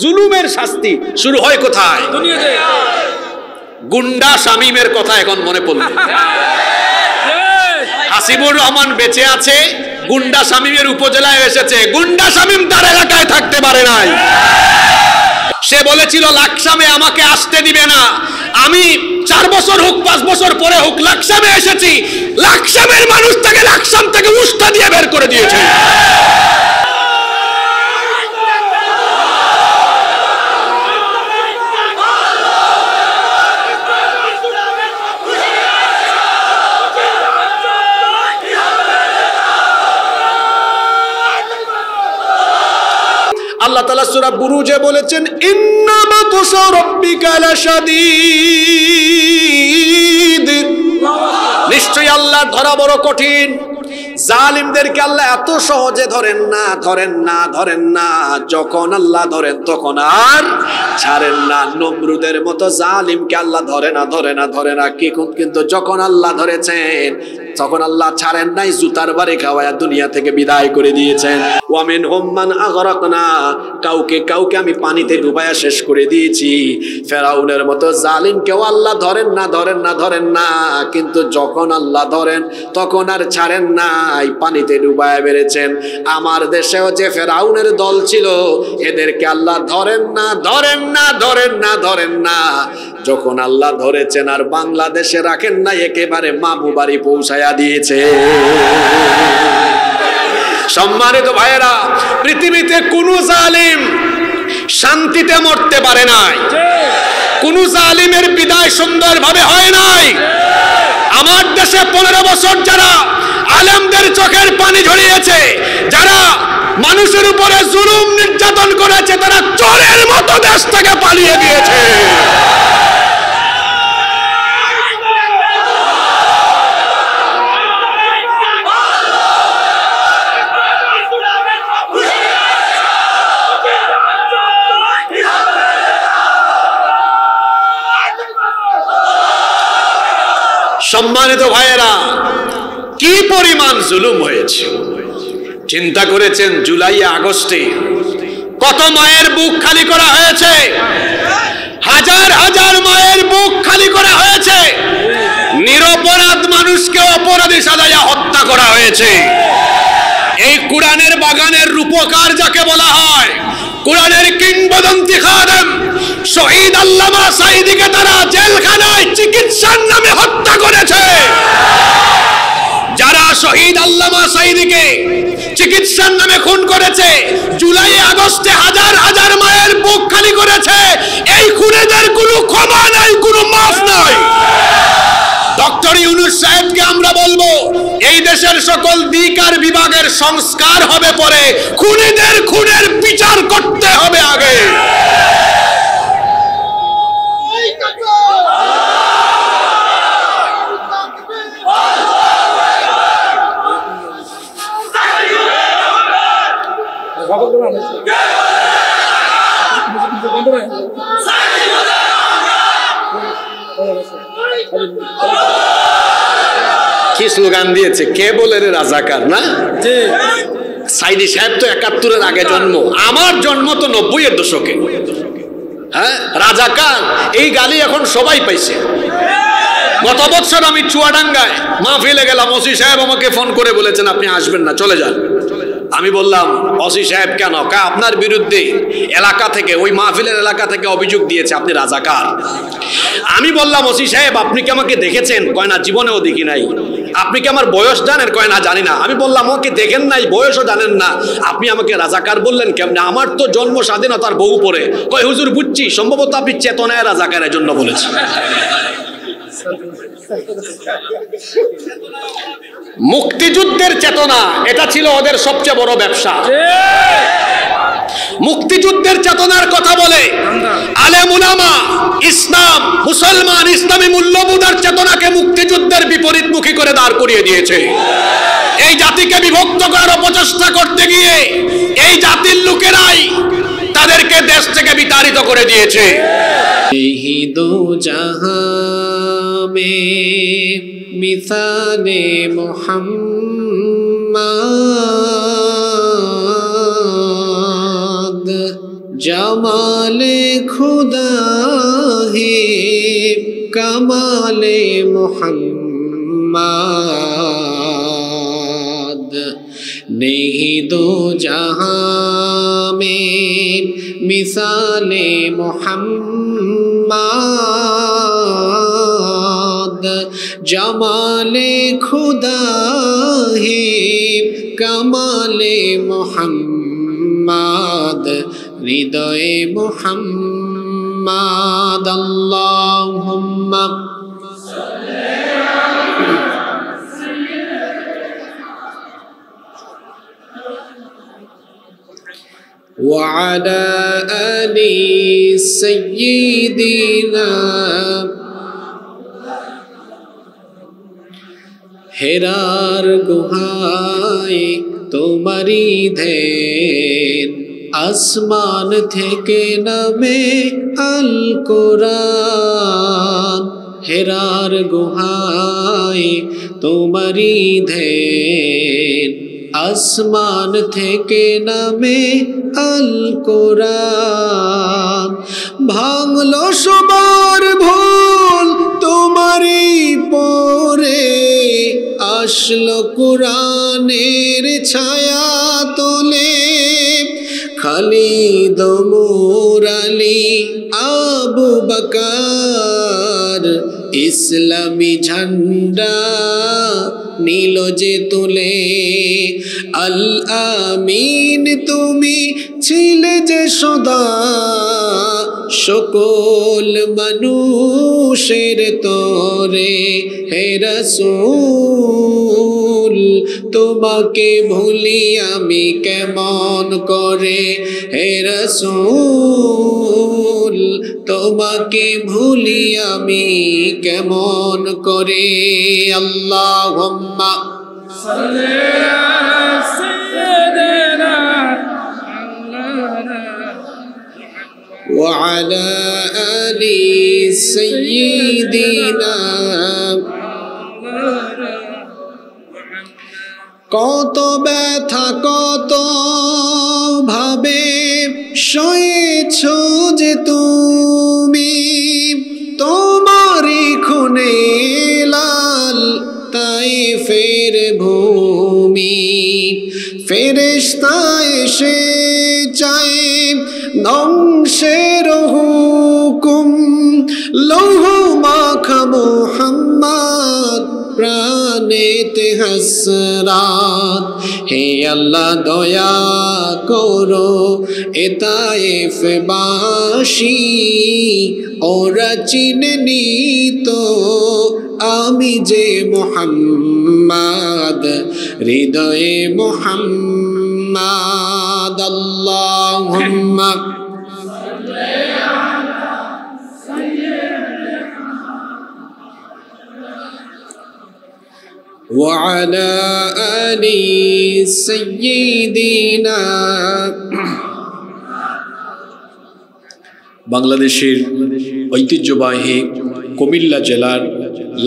জুলুমের শাস্তি শুরু হয় কোথায়? দুনিয়াতে। গুন্ডা শামীমের কথা এখন মনে পড়ল। হাসিবুর রহমান বেঁচে আছে, গুন্ডা শামীমের উপজেলায় এসেছে। গুন্ডা শামীম তার এলাকায় থাকতে পারে নাই। সে বলেছিল লাকসামে আমাকে আসতে দিবে না, আমি 4 বছর হোক 5 বছর পরে হোক লাকসামে এসেছি। লাকসামের মানুষ তাকে লাকসাম থেকে উস্তা দিয়ে বের করে দিয়েছে। আল্লাহ তাআলা সূরা বুরুজে বলেছেন ইন্না বাতশা রাব্বিকা লাশাদীদ, নিশ্চয়ই আল্লাহর ধরা বড় কঠিন। জালিমদেরকে আল্লাহ এত সহজে ধরেন না, ধরেন না, ধরেন না। যখন আল্লাহ ধরেন তখন আর ছাড়েন না। নমরুদের মতো জালিমকে আল্লাহ ধরে না, ধরে না, ধরে না। কিন্তু যখন আল্লাহ ধরেছেন তখন আল্লাহ ছাড়েন নাই, জুতার বাড়ি খাওয়ায়া দুনিয়া থেকে বিদায় করে দিয়েছেন। ওয়ামিন হুম্মান আগরাকনা, কাউকে কাউকে আমি পানিতে ডুবায়া শেষ করে দিয়েছি। ফেরাউনের মতো জালিমকেও আল্লাহ ধরেন না, ধরেন না, ধরেন না। কিন্তু যখন আল্লাহ ধরেন তখন আর ছাড়েন নাই, পানিতে ডুবায়া বেড়েছেন। আমার দেশেও যে ফেরাউনের দল ছিল এদেরকে আল্লাহ ধরেন না, ধরেন না, ধরেন না, ধরেন না। যখন আল্লাহ ধরেছেন আর বাংলাদেশে রাখেন না, একেবারে মামু বাড়ি পৌঁছায়া দিয়েছে। সম্মানিত ভাইয়েরা, পৃথিবীতে কোন জালিম শান্তিতে মরতে পারে নাই, কোন জালিমের বিদায় সুন্দরভাবে হয় নাই। আমার দেশে 15 বছর যারা আলেমদের চোখের পানি ঝরিয়েছে, যারা মানুষের উপরে জুলুম নির্যাতন করেছে, তারা চোরের মতো দেশ থেকে পালিয়ে গিয়েছে। সম্মানিত ভাইয়েরা, কি পরিমাণ জুলুম হয়েছে চিন্তা করেছেন? জুলাই আগস্টে কত মায়ের বুক খালি করা হয়েছে, হাজার হাজার মায়ের বুক খালি করা হয়েছে। নিরপরাধ মানুষকে অপরাধী সাজায়া হত্যা করা হয়েছে। এই কোরআনের বাগানের রূপকার যাকে বলা হয়, কোরআনের কিংবদন্তি খাদেম শহীদ আল্লামা সাঈদীকে তারা জেলখানায় চিকিৎসার নামে হত্যা করেছে। যারা শহীদ আল্লামা সাঈদীকে চিকিৎসার নামে খুন করেছে, জুলাই আগস্টে হাজার হাজার মায়ের বুক খালি করেছে, এই খুনেদের কোনো ক্ষমা নাই, কোনো মাফ নাই। ডক্টর ইউনূস সাহেবকে আমরা বলবো, এই দেশের সকল দিক আর বিভাগের সংস্কার হবে পরে, খুনিদের খুনের বিচার করতে হবে আগে। কি স্লোগান দিয়েছে, কে বলে রে রাজাকার, না? সাইদি সাহেব তো 71-এর আগে জন্ম, আমার জন্ম তো 90-এর দশকে। হ্যাঁ, রাজাকার এই গালি এখন সবাই পাইছে। গত বছর আমি চুয়াডাঙ্গায় মাহফিলে গেলাম, ওসি সাহেব আমাকে ফোন করে বলেছেন আপনি আসবেন না, চলে যান। আমি বললাম ওসি সাহেব কেন? আপনার বিরুদ্ধে এলাকা থেকে, ওই মাহফিলের এলাকা থেকে অভিযোগ দিয়েছে আপনি রাজাকার। আমি বললাম ওসি সাহেব আপনি কি আমাকে দেখেছেন? কয় না, জীবনেও দেখি নাই। আপনি কি আমার বয়স জানেন? কয় না, জানি না। আমি বললাম আমাকে দেখেন নাই, বয়সও জানেন না, আপনি আমাকে রাজাকার বললেন কেমনে? আমার তো জন্ম স্বাধীনতার বহু পরে। কয় হুজুর বুঝছি, সম্ভবত আপনি চেতনায় রাজাকারের জন্য বলেছেন। মুক্তিযুদ্ধের চেতনা, এটা ছিল ওদের সবচেয়ে বড় ব্যবসা। মুক্তিযুদ্ধের চেতনার কথা বলে আলেম উলামা, ইসলাম, মুসলমান, ইসলামী মূল্যবোধের চেতনাকে মুক্তিযুদ্ধের বিপরীতমুখী করে দাঁড় করিয়ে দিয়েছে। এই জাতিকে বিভক্ত করার অপচেষ্টা করতে গিয়ে এই জাতির লোকেরাই তাদেরকে দেশ থেকে বিতাড়িত করে দিয়েছে। দো জাহাঁ মে মিসালে মুহাম্মদ जमाले खुदा है कमाले मोहम्मद नहीं दो जहां में मिसाले मोहम्मद जमाले खुदा है कमाले मोहम्मद हृदय मोहम्मद अल्लाहुम्मा वअला आलि सय्यिदिना हेरार गुहाय तुम्हारी ध्यान आसमान थेके नामे अल कुरान हेरार गुहाय तुम्हारी ध्यान आसमान थेके नामे अल कुरान भांगलो सबार भूल तुम्हारी पोरे आशलो कुरानेर छाया तोले खालिद उमर अली आबू बकर इस्लामी झंडा नीलो जे तुले अल आमीन तुमी छिले जे सदा सकल मानुषेर तोरे हे रसूल তোমাকে ভুলি আমি কেমন করে হে রাসূল তোমাকে ভুলি আমি কেমন করে আল্লাহুম্মা সাল্লি আলা সাইয়্যিদিনা ওয়া আলা আলি সাইয়্যিদিনা কত ব্যথা কত ভাবে সয়েছো যে তুমি তোমারই খুনে লাল তাইফের ভূমি ফেরেশতা এসে চায় ধ্বংসের হুকুম লৌহ মাখা মুহাম্মদ প্রাণেতে হাসরাত হে আল্লাহ দয়া করো এ তায়েফবাসী ওরা চিনেনি তো আমি যে মুহাম্মদ হৃদয়ে মুহাম্মদ আল্লাহুম্মা وعلى آل سيدنا বাংলাদেশের ঐতিহ্যবাহী কুমিল্লা জেলার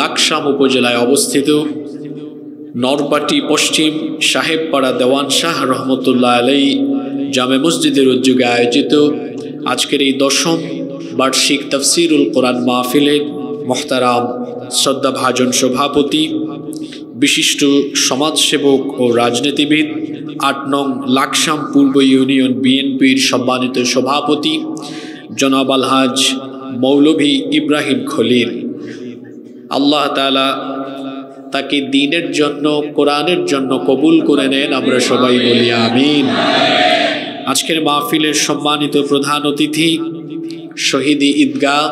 লাকসাম উপজেলায় অবস্থিত নরপাটি পশ্চিম সাহেবপাড়া দেওয়ান শাহ রহমতুল্লাহ আলাই জামে মসজিদের উদ্যোগে আয়োজিত আজকের এই 10ম বার্ষিক তাফসিরুল কোরআন মাহফিলে মোহতারাম শ্রদ্ধাভাজন সভাপতি বিশিষ্ট সমাজসেবক ও রাজনীতিবিদ ৮ নং লাকসাম পূর্ব ইউনিয়ন বিএনপির সম্মানিত সভাপতি জনাব আলহাজ মৌলভী ইব্রাহিম খলিল আল্লাহ তাআলা তাকে দ্বীনের জন্য কোরআনের জন্য কবুল করে নেন আমরা সবাই বলি আমিন। আজকের মাহফিলের সম্মানিত প্রধান অতিথি শহীদি ঈদগাহ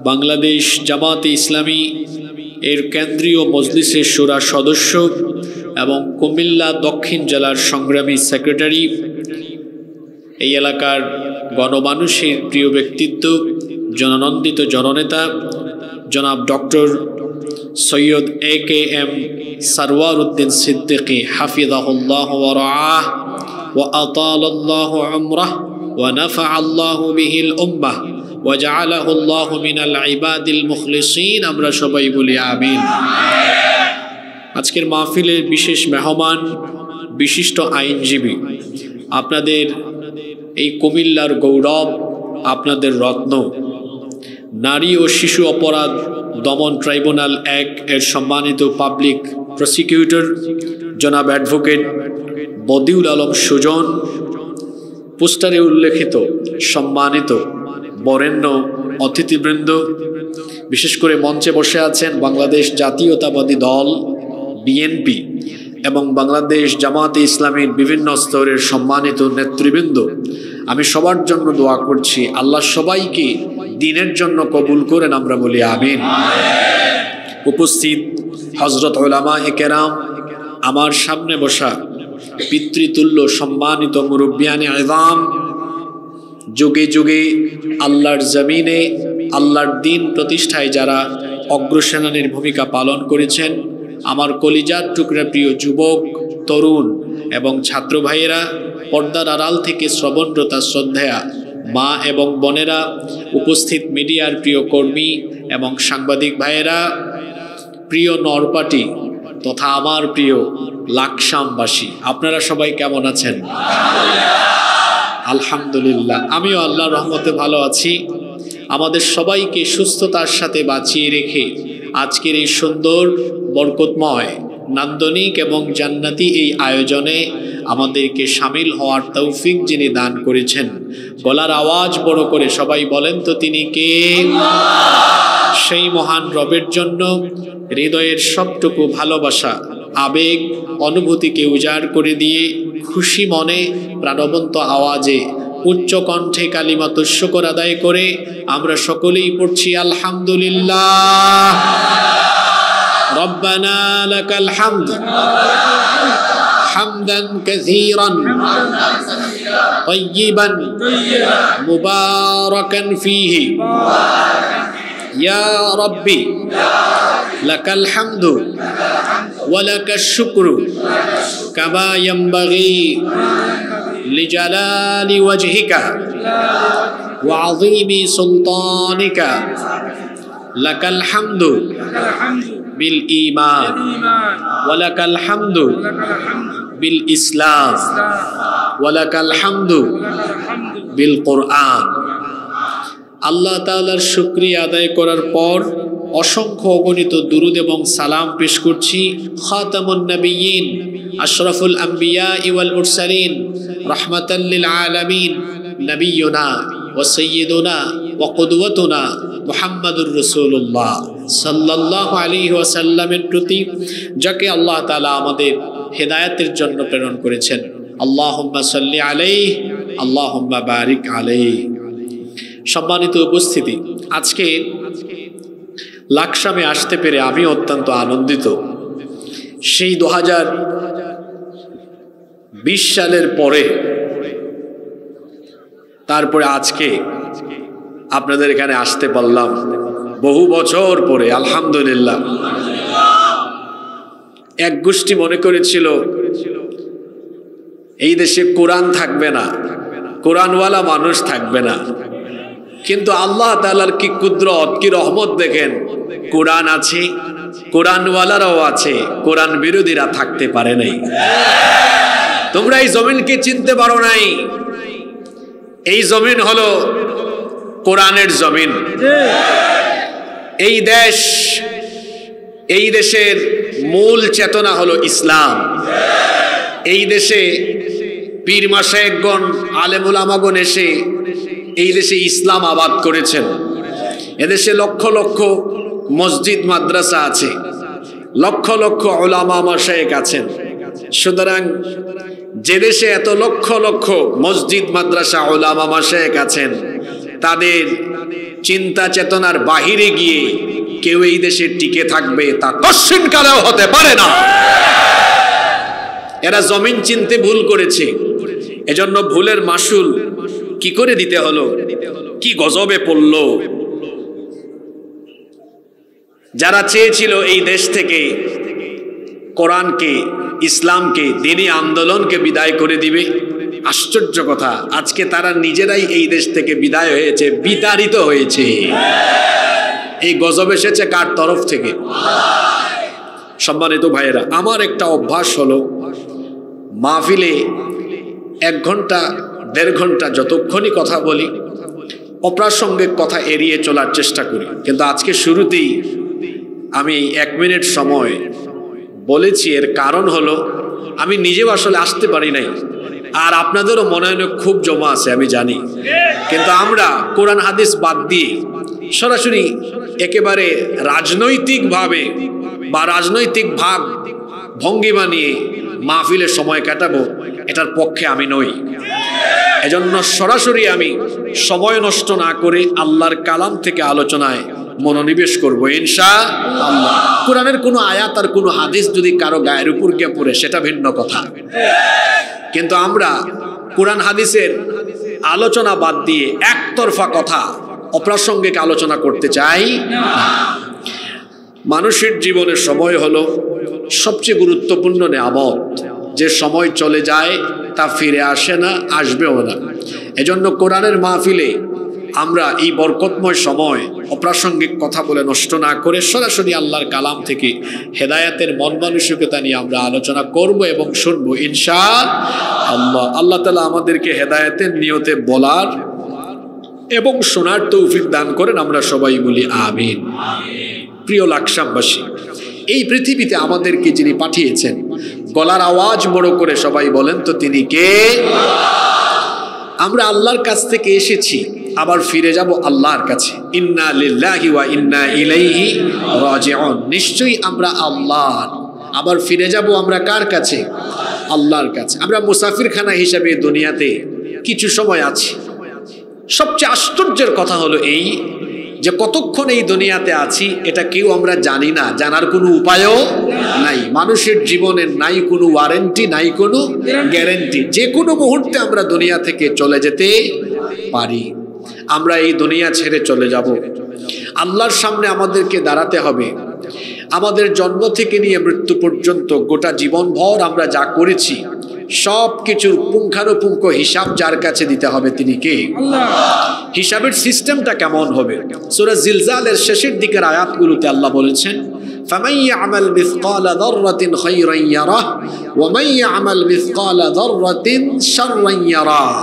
বাংলাদেশ জামাতে ইসলামী এর কেন্দ্রীয় মজলিসের শুরা সদস্য এবং কুমিল্লা দক্ষিণ জেলার সংগ্রামী সেক্রেটারি এই এলাকার গণমানুষের প্রিয় ব্যক্তিত্ব জননন্দিত জননেতা জনাব ডক্টর সৈয়দ AKM সরওয়ার উদ্দিন সিদ্দিকী হাফিজাহুল্লাহ ওয়া রাআহ ওয়া আতালাল্লাহু উমরাহ ওয়া নাফাআল্লাহু বিহিল উম্মাহ ওয়া জাআলাহুল্লাহু মিনাল ইবাদিল মুখলিসিন আমরা সবাই বলি আমিন। আজকের মাহফিলের বিশেষ মেহমান বিশিষ্ট আইনজীবী আপনাদের এই কুমিল্লার গৌরব, আপনাদের রত্ন, নারী ও শিশু অপরাধ দমন ট্রাইব্যুনাল 1 এর সম্মানিত পাবলিক প্রসিকিউটর জনাব অ্যাডভোকেট বদিউল আলম সুজন, পোস্টারে উল্লেখিত সম্মানিত বরেণ্য অতিথিবৃন্দ, বিশেষ করে মঞ্চে বসে আছেন বাংলাদেশ জাতীয়তাবাদী দল বিএনপি এবং বাংলাদেশ জামাতে ইসলামীর বিভিন্ন স্তরের সম্মানিত নেতৃবৃন্দ, আমি সবার জন্য দোয়া করছি আল্লাহ সবাইকে দ্বীনের জন্য কবুল করেন, আমরা বলি আমিন। উপস্থিত হযরত উলামায়ে কেরাম, আমার সামনে বসা পিতৃতুল্য সম্মানিত মুরব্বিয়ানে ইযাম, যুগে যুগে আল্লাহর জমিনে আল্লাহর দ্বীন প্রতিষ্ঠায় যারা অগ্রসেনানীর ভূমিকা পালন করেছেন, আমার কলিজার টুকরা প্রিয় যুবক, তরুণ এবং ছাত্র ভাইয়েরা, পর্দার আড়াল থেকে শ্রবণরতা শ্রদ্ধেয়া মা এবং বোনেরা, উপস্থিত মিডিয়ার প্রিয় কর্মী এবং সাংবাদিক ভাইয়েরা, প্রিয় নরপাটি তথা আমার প্রিয় লাকসামবাসী, আপনারা সবাই কেমন আছেন? আলহামদুলিল্লাহ, আমিও আল্লাহর রহমতে ভালো আছি। আমাদের সবাইকে সুস্থতার সাথে বাঁচিয়ে রেখে আজকের এই সুন্দর বরকতময় নান্দনিক এবং জান্নাতি এই আয়োজনে আমাদেরকে শামিল হওয়ার তৌফিক যিনি দান করেছেন, গলার আওয়াজ বড় করে সবাই বলেন তো তিনি কে? সেই মহান রবের জন্য হৃদয়ের সবটুকু ভালোবাসা, আবেগ, অনুভূতিকে উজাড় করে দিয়ে খুশি মনে প্রাণবন্ত আওয়াজে উচ্চ কণ্ঠে কালিমাত শুকর আদায় করে আমরা সকলেই পড়ছি আলহামদুলিল্লাহ। রব্বানা লাকাল হামদ হামদান কাসীরান তাইয়িবান মুবারাকান ফীহি ইয়া রাব্বি লাকাল হামদু ওয়া লাকাশ শুকরু কামা ইয়ানবাগি লিজালালি ওয়াজহিকা ওয়া আযীমি সুলতানিকা লাকাল হামদু বিল ঈমান ওয়া লাকাল হামদু বিল ইসলাম ওয়া লাকাল হামদু বিল কুরআন। আল্লাহ তাআলার শুকরিয়া আদায় করার পর অসংখ্য অগণিত দুরুদ এবং সালাম পেশ করছি খাতামুন নবিয়্যিন আশরাফুল আম্বিয়া ওয়াল মুরসালিন রাহমাতাল লিল আলামিন নবিয়ুনা ওয়া সাইয়্যিদুনা ওয়া কুদওয়াতুনা মুহাম্মাদুর রাসূলুল্লাহ সাল্লাল্লাহু আলাইহি ওয়াসাল্লামের প্রতি, যাকে আল্লাহ তাআলা আমাদের হেদায়েতের জন্য প্রেরণ করেছেন। আল্লাহুম্মা সাল্লি আলাইহি আল্লাহুম্মা বারিক আলাইহি। সম্মানিত উপস্থিতি, আজকে লাকসামে আসতে পেরে আমি অত্যন্ত আনন্দিত। সেই 2020 সালের পরে তারপরে আজকে আপনাদের এখানে আসতে পারলাম, বহু বছর পরে আলহামদুলিল্লাহ। এক গোষ্ঠী মনে করেছিল এই দেশে কোরআন থাকবে না, কোরআনওয়ালা মানুষ থাকবে না, কিন্তু আল্লাহ তাআলার কি কুদরত, কি রহমত দেখেন, কোরআন আছে, কোরআনওয়ালারাও আছে, কোরআন বিরোধীরা থাকতে পারে নাই। তোমরা এই জমিনকে চিনতে পারো নাই, এই জমিন হলো কোরআনের জমিন। এই দেশ, এই দেশের মূল চেতনা হলো ইসলাম। এই দেশে পীর মাশায়েখগণ, আলেম উলামাগণ এসে এই দেশে ইসলাম আবাদ করেছেন। এদেশে লক্ষ লক্ষ মসজিদ মাদ্রাসা আছে, লক্ষ লক্ষ উলামা মাশায়েখ আছেন। সুতরাং যে দেশে এত লক্ষ লক্ষ মসজিদ মাদ্রাসা উলামা মাশায়েখ আছেন, তাদের চিন্তা চেতনার বাহিরে গিয়ে কেউ এই দেশে টিকে থাকবে তা কশ্চিন কালেও হতে পারে না। এরা জমিন চিনতে ভুল করেছে, এজন্য ভুলের মাসুল কি করে দিতে হলো, কি গজবে পড়ল। যারা চেয়েছিল এই দেশ থেকে কোরআনকে, ইসলামকে, দ্বীনি আন্দোলনকে বিদায় করে দিবে, আশ্চর্য কথা, আজকে তারা নিজেরাই এই দেশ থেকে বিদায় হয়েছে, বিতাড়িত হয়েছে। এই গজব এসেছে কার তরফ থেকে? সম্মানিত ভাইয়েরা, আমার একটা অভ্যাস হলো মাহফিলে 1 ঘন্টা 1.5 ঘন্টা যতক্ষণই কথা বলি অপ্রাসঙ্গিক কথা এড়িয়ে চলার চেষ্টা করি, কিন্তু আজকে শুরুতেই আমি 1 মিনিট সময় বলেছি। এর কারণ হলো আমি নিজেও আসলে আসতে পারি নাই, আর আপনাদেরও মনে হয় খুব জমা আছে আমি জানি, কিন্তু আমরা কোরআন হাদিস বাদ দিয়ে সরাসরি একেবারে রাজনৈতিকভাবে বা রাজনৈতিক ভঙ্গিমা নিয়ে মাহফিলের সময় কাটাবো, এটার পক্ষে আমি নই। এজন্য সরাসরি আমি সময় নষ্ট না করে আল্লাহর কালাম থেকে আলোচনায় মনোনিবেশ করবো ইনশাআল্লাহ। কোরআনের কোনো আয়াত আর কোনো হাদিস যদি কারো গায়ের উপর গিয়ে পড়ে সেটা ভিন্ন কথা, কিন্তু আমরা কোরআন হাদিসের আলোচনা বাদ দিয়ে একতরফা কথা অপ্রাসঙ্গিক আলোচনা করতে চাই না। মানুষের জীবনের সময় হলো সবচেয়ে গুরুত্বপূর্ণ নেয়ামত, যে সময় চলে যায় তা ফিরে আসে না, আসবেও না। এজন্য কোরআনের মাহফিলে আমরা এই বরকতময় সময় অপ্রাসঙ্গিক কথা বলে নষ্ট না করে সরাসরি আল্লাহর কালাম থেকে হেদায়েতের মন মানসিকতা নিয়ে আমরা আলোচনা করব এবং শুনবো ইনশাআল্লাহ। আল্লাহ তাআলা আমাদেরকে হেদায়েতের নিয়তে বলার এবং শোনার তৌফিক দান করেন, আমরা সবাই বলি আমিন। প্রিয় লাকসামবাসী, এই পৃথিবীতে আমাদেরকে যিনি পাঠিয়েছেন, গলার আওয়াজ বড় করে সবাই বলেন তো তিনি কে? আমরা আল্লাহর কাছ থেকে এসেছি, আবার ফিরে যাব আল্লাহর কাছে। ইন্না লিল্লাহি ওয়া ইন্না ইলাইহি রাজিউন। নিশ্চয়ই আমরা আল্লাহর, আবার ফিরে যাব আমরা কার কাছে? আল্লাহর কাছে। আমরা মুসাফিরখানা হিসেবে দুনিয়াতে কিছু সময় আছি। সবচেয়ে আশ্চর্যের কথা হলো এই যে কতক্ষণ এই দুনিয়াতে আছি এটা কেউ আমরা জানি না, জানার কোনো উপায়ও নাই। মানুষের জীবনের নাই কোনো ওয়ারেন্টি, নাই কোনো গ্যারেন্টি। যে কোনো মুহূর্তে আমরা দুনিয়া থেকে চলে যেতে পারি। আমরা এই দুনিয়া ছেড়ে চলে যাব, আল্লাহর সামনে আমাদেরকে দাঁড়াতে হবে। আমাদের জন্ম থেকে নিয়ে মৃত্যু পর্যন্ত গোটা জীবনভর আমরা যা করেছি সব কিছুর পুঙ্খানুপুঙ্খ হিসাব যার কাছে দিতে হবে তিনি কে? আল্লাহ। হিসাবের সিস্টেমটা কেমন হবে? সূরা জিলজালের শেষের দিকের আয়াতগুলোতে আল্লাহ বলেছেন, ফামান ইয়ামাল মিসকালা যাররাতিন খায়রান ইয়ারাহ ওয়া মান ইয়ামাল মিসকালা যাররাতিন শাররান ইয়ারাহ।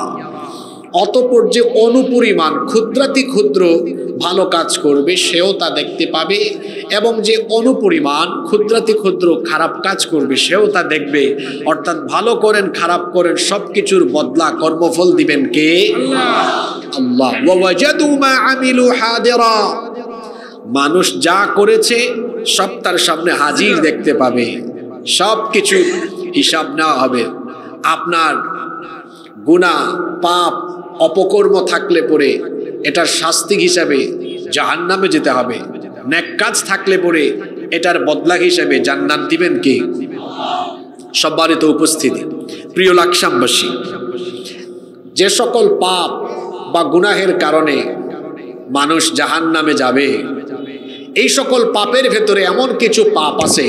অতঃপর যে অনুপরিমাণ ক্ষুদ্রাতি ক্ষুদ্র ভালো কাজ করবে সেও তা দেখতে পাবে, এবং যে অনুপরিমাণ ক্ষুদ্রাতি ক্ষুদ্র খারাপ কাজ করবে সেও তা দেখবে। অর্থাৎ ভালো করেন খারাপ করেন সবকিছুর বদলা কর্মফল দিবেন কে? আল্লাহ। ওয়া ওয়াজাদু মা আমিলু হাদিরা। মানুষ যা করেছে সব তার সামনে হাজির দেখতে পাবে, সবকিছু হিসাব নেওয়া হবে। আপনার গুনাহ পাপ অপকর্ম থাকলে পরে এটার শাস্তি হিসাবে জাহান্নামে যেতে হবে, নেক কাজ থাকলে পরে এটার বদলা হিসাবে জান্নাত দিবেন কে? সম্মানিত উপস্থিতি, প্রিয় লাকসামবাসী, যে সকল পাপ বা গুনাহের কারণে মানুষ জাহান্নামে যাবে, এই সকল পাপের ভেতরে এমন কিছু পাপ আছে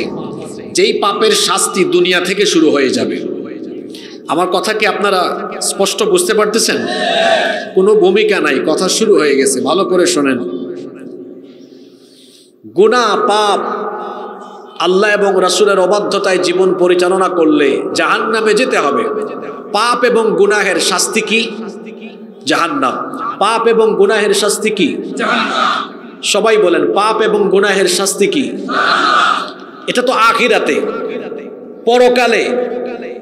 যেই পাপের শাস্তি দুনিয়া থেকে শুরু হয়ে যাবে। আমার কথা কি আপনারা স্পষ্ট বুঝতে পারতেছেন? কোনো ভূমিকা নাই, কথা শুরু হয়ে গেছে, ভালো করে শোনেন। গুনাহ পাপ আল্লাহ এবং রাসূলের অবাধ্যতায় জীবন পরিচালনা করলে জাহান্নামে যেতে হবে। পাপ এবং গুনাহের শাস্তি কি? জাহান্নাম। পাপ এবং গুনাহের শাস্তি কি? জাহান্নাম। সবাই বলেন, পাপ এবং গুনাহের শাস্তি কি? এটা তো আখিরাতে, পরকালে।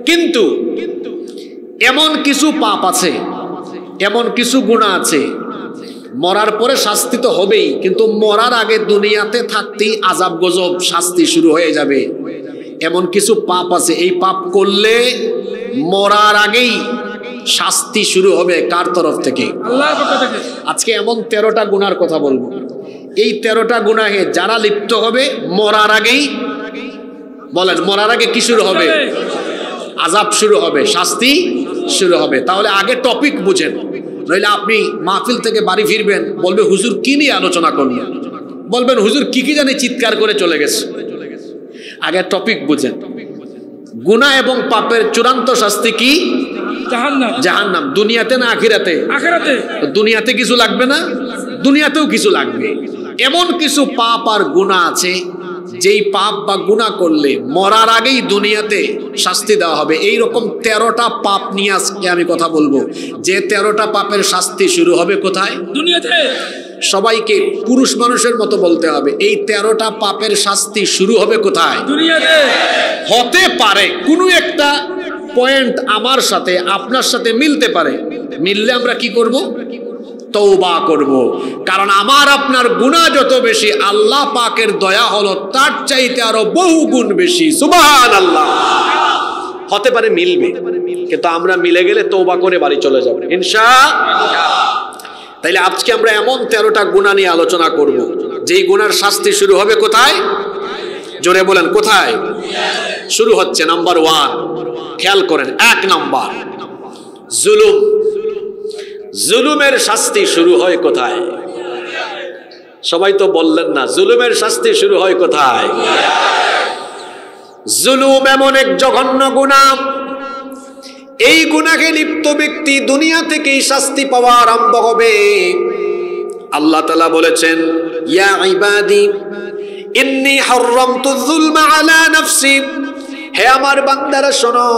কিন্তু এমন কিছু পাপ আছে, এমন কিছু গুনাহ আছে, মরার পরে শাস্তি তো হবেই, কিন্তু মরার আগে দুনিয়াতে থাকতেই আযাব গজব শাস্তি শুরু হয়ে যাবে। এমন কিছু পাপ আছে, এই পাপ করলে মরার আগেই শাস্তি শুরু হবে কার তরফ থেকে? আল্লাহর পক্ষ থেকে। আজকে এমন 13টা গুনার কথা বলবো। এই 13টা গুনাহে যারা লিপ্ত হবে মরার আগেই, বলেন মরার আগে কি শুরু হবে? আযাব শুরু হবে, শাস্তি শুরু হবে। তাহলে আগে টপিক বুঝেন, নইলে আপনি মাহফিল থেকে বাড়ি ফিরবেন, বলবে হুজুর কি নিয়ে আলোচনা করলেন, বলবেন হুজুর কি কি জানি চিৎকার করে চলে গেছে। আগে টপিক বুঝেন। গুনাহ এবং পাপের চূড়ান্ত শাস্তি কি? জাহান্নাম। জাহান্নাম। দুনিয়াতে না আখিরাতে? আখিরাতে। দুনিয়াতে কিছু লাগবে না, দুনিয়াতেও কিছু লাগবে। এমন কিছু পাপ আর গুনাহ আছে যেই পাপ বা গুনাহ করলে মরার আগেই দুনিয়াতে শাস্তি দেওয়া হবে, এই রকম 13টা পাপ নিয়ে আজকে আমি কথা বলবো। যে 13টা পাপের শাস্তি শুরু হবে কোথায়? দুনিয়াতে। সবাইকে পুরুষ মানুষের মতো বলতে হবে, এই 13টা পাপের শাস্তি শুরু হবে কোথায়? দুনিয়াতে। হতে পারে কোনো একটা পয়েন্ট আমার সাথে আপনার সাথে মিলতে পারে, মিললে আমরা কি করব? তওবা করব। কারণ আমার আপনার গুনাহ যত বেশি, আল্লাহ পাকের দয়া হলো তার চাইতে আরো বহু গুণ বেশি। সুবহানাল্লাহ। হতে পারে মিলবে, কিন্তু আমরা মিলে গেলে তওবা করে বাড়ি চলে যাব ইনশাআল্লাহ। তাইলে আজকে আমরা এমন 13টা গুনাহ নিয়ে আলোচনা করব, যেই গুনার শাস্তি শুরু হবে কোথায়? জোরে বলেন কোথায়? শুরু হচ্ছে নাম্বার 1, খেয়াল করেন। 1 নাম্বার, জুলুম। জুলুমের শাস্তি শুরু হয় কোথায়? সবাই তো বললেন না, জুলুমের শাস্তি শুরু হয় কোথায়? জুলুম এমন এক জঘন্য গুনাহ, এই গুনাহে লিপ্ত ব্যক্তি দুনিয়া থেকেই শাস্তি পাওয়া আরম্ভ হবে। আল্লাহ তাআলা বলেছেন, ইয়া ইবাদি ইন্নী হারামতুয যুলমা আলা নাফসি, হে আমার বান্দারা শোনো,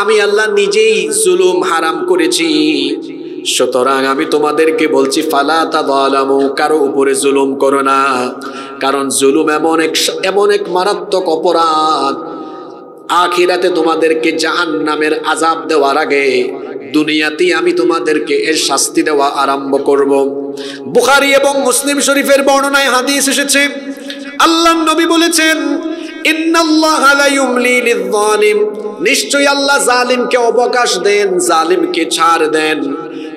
আমি আল্লাহ নিজেই জুলুম হারাম করেছি, সুতরাং আমি তোমাদেরকে বলছি ফালা তাযালামু, কারো উপরে জুলুম করো না। কারণ জুলুম এমন এক মারাত্মক অপরাধ, আখিরাতে তোমাদেরকে জাহান্নামের আযাব দেওয়ার আগে দুনিয়াতেই আমি তোমাদেরকে এর শাস্তি দেওয়া আরম্ভ করব। বুখারী এবং মুসলিম শরীফের বর্ণনায় হাদিস এসেছে, আল্লাহর নবী বলেছেন, ইন্নাল্লাহা লা ইউমলি লিয-যালিম, নিশ্চয়ই আল্লাহ জালিমকে অবকাশ দেন, জালিমকে ছাড় দেন।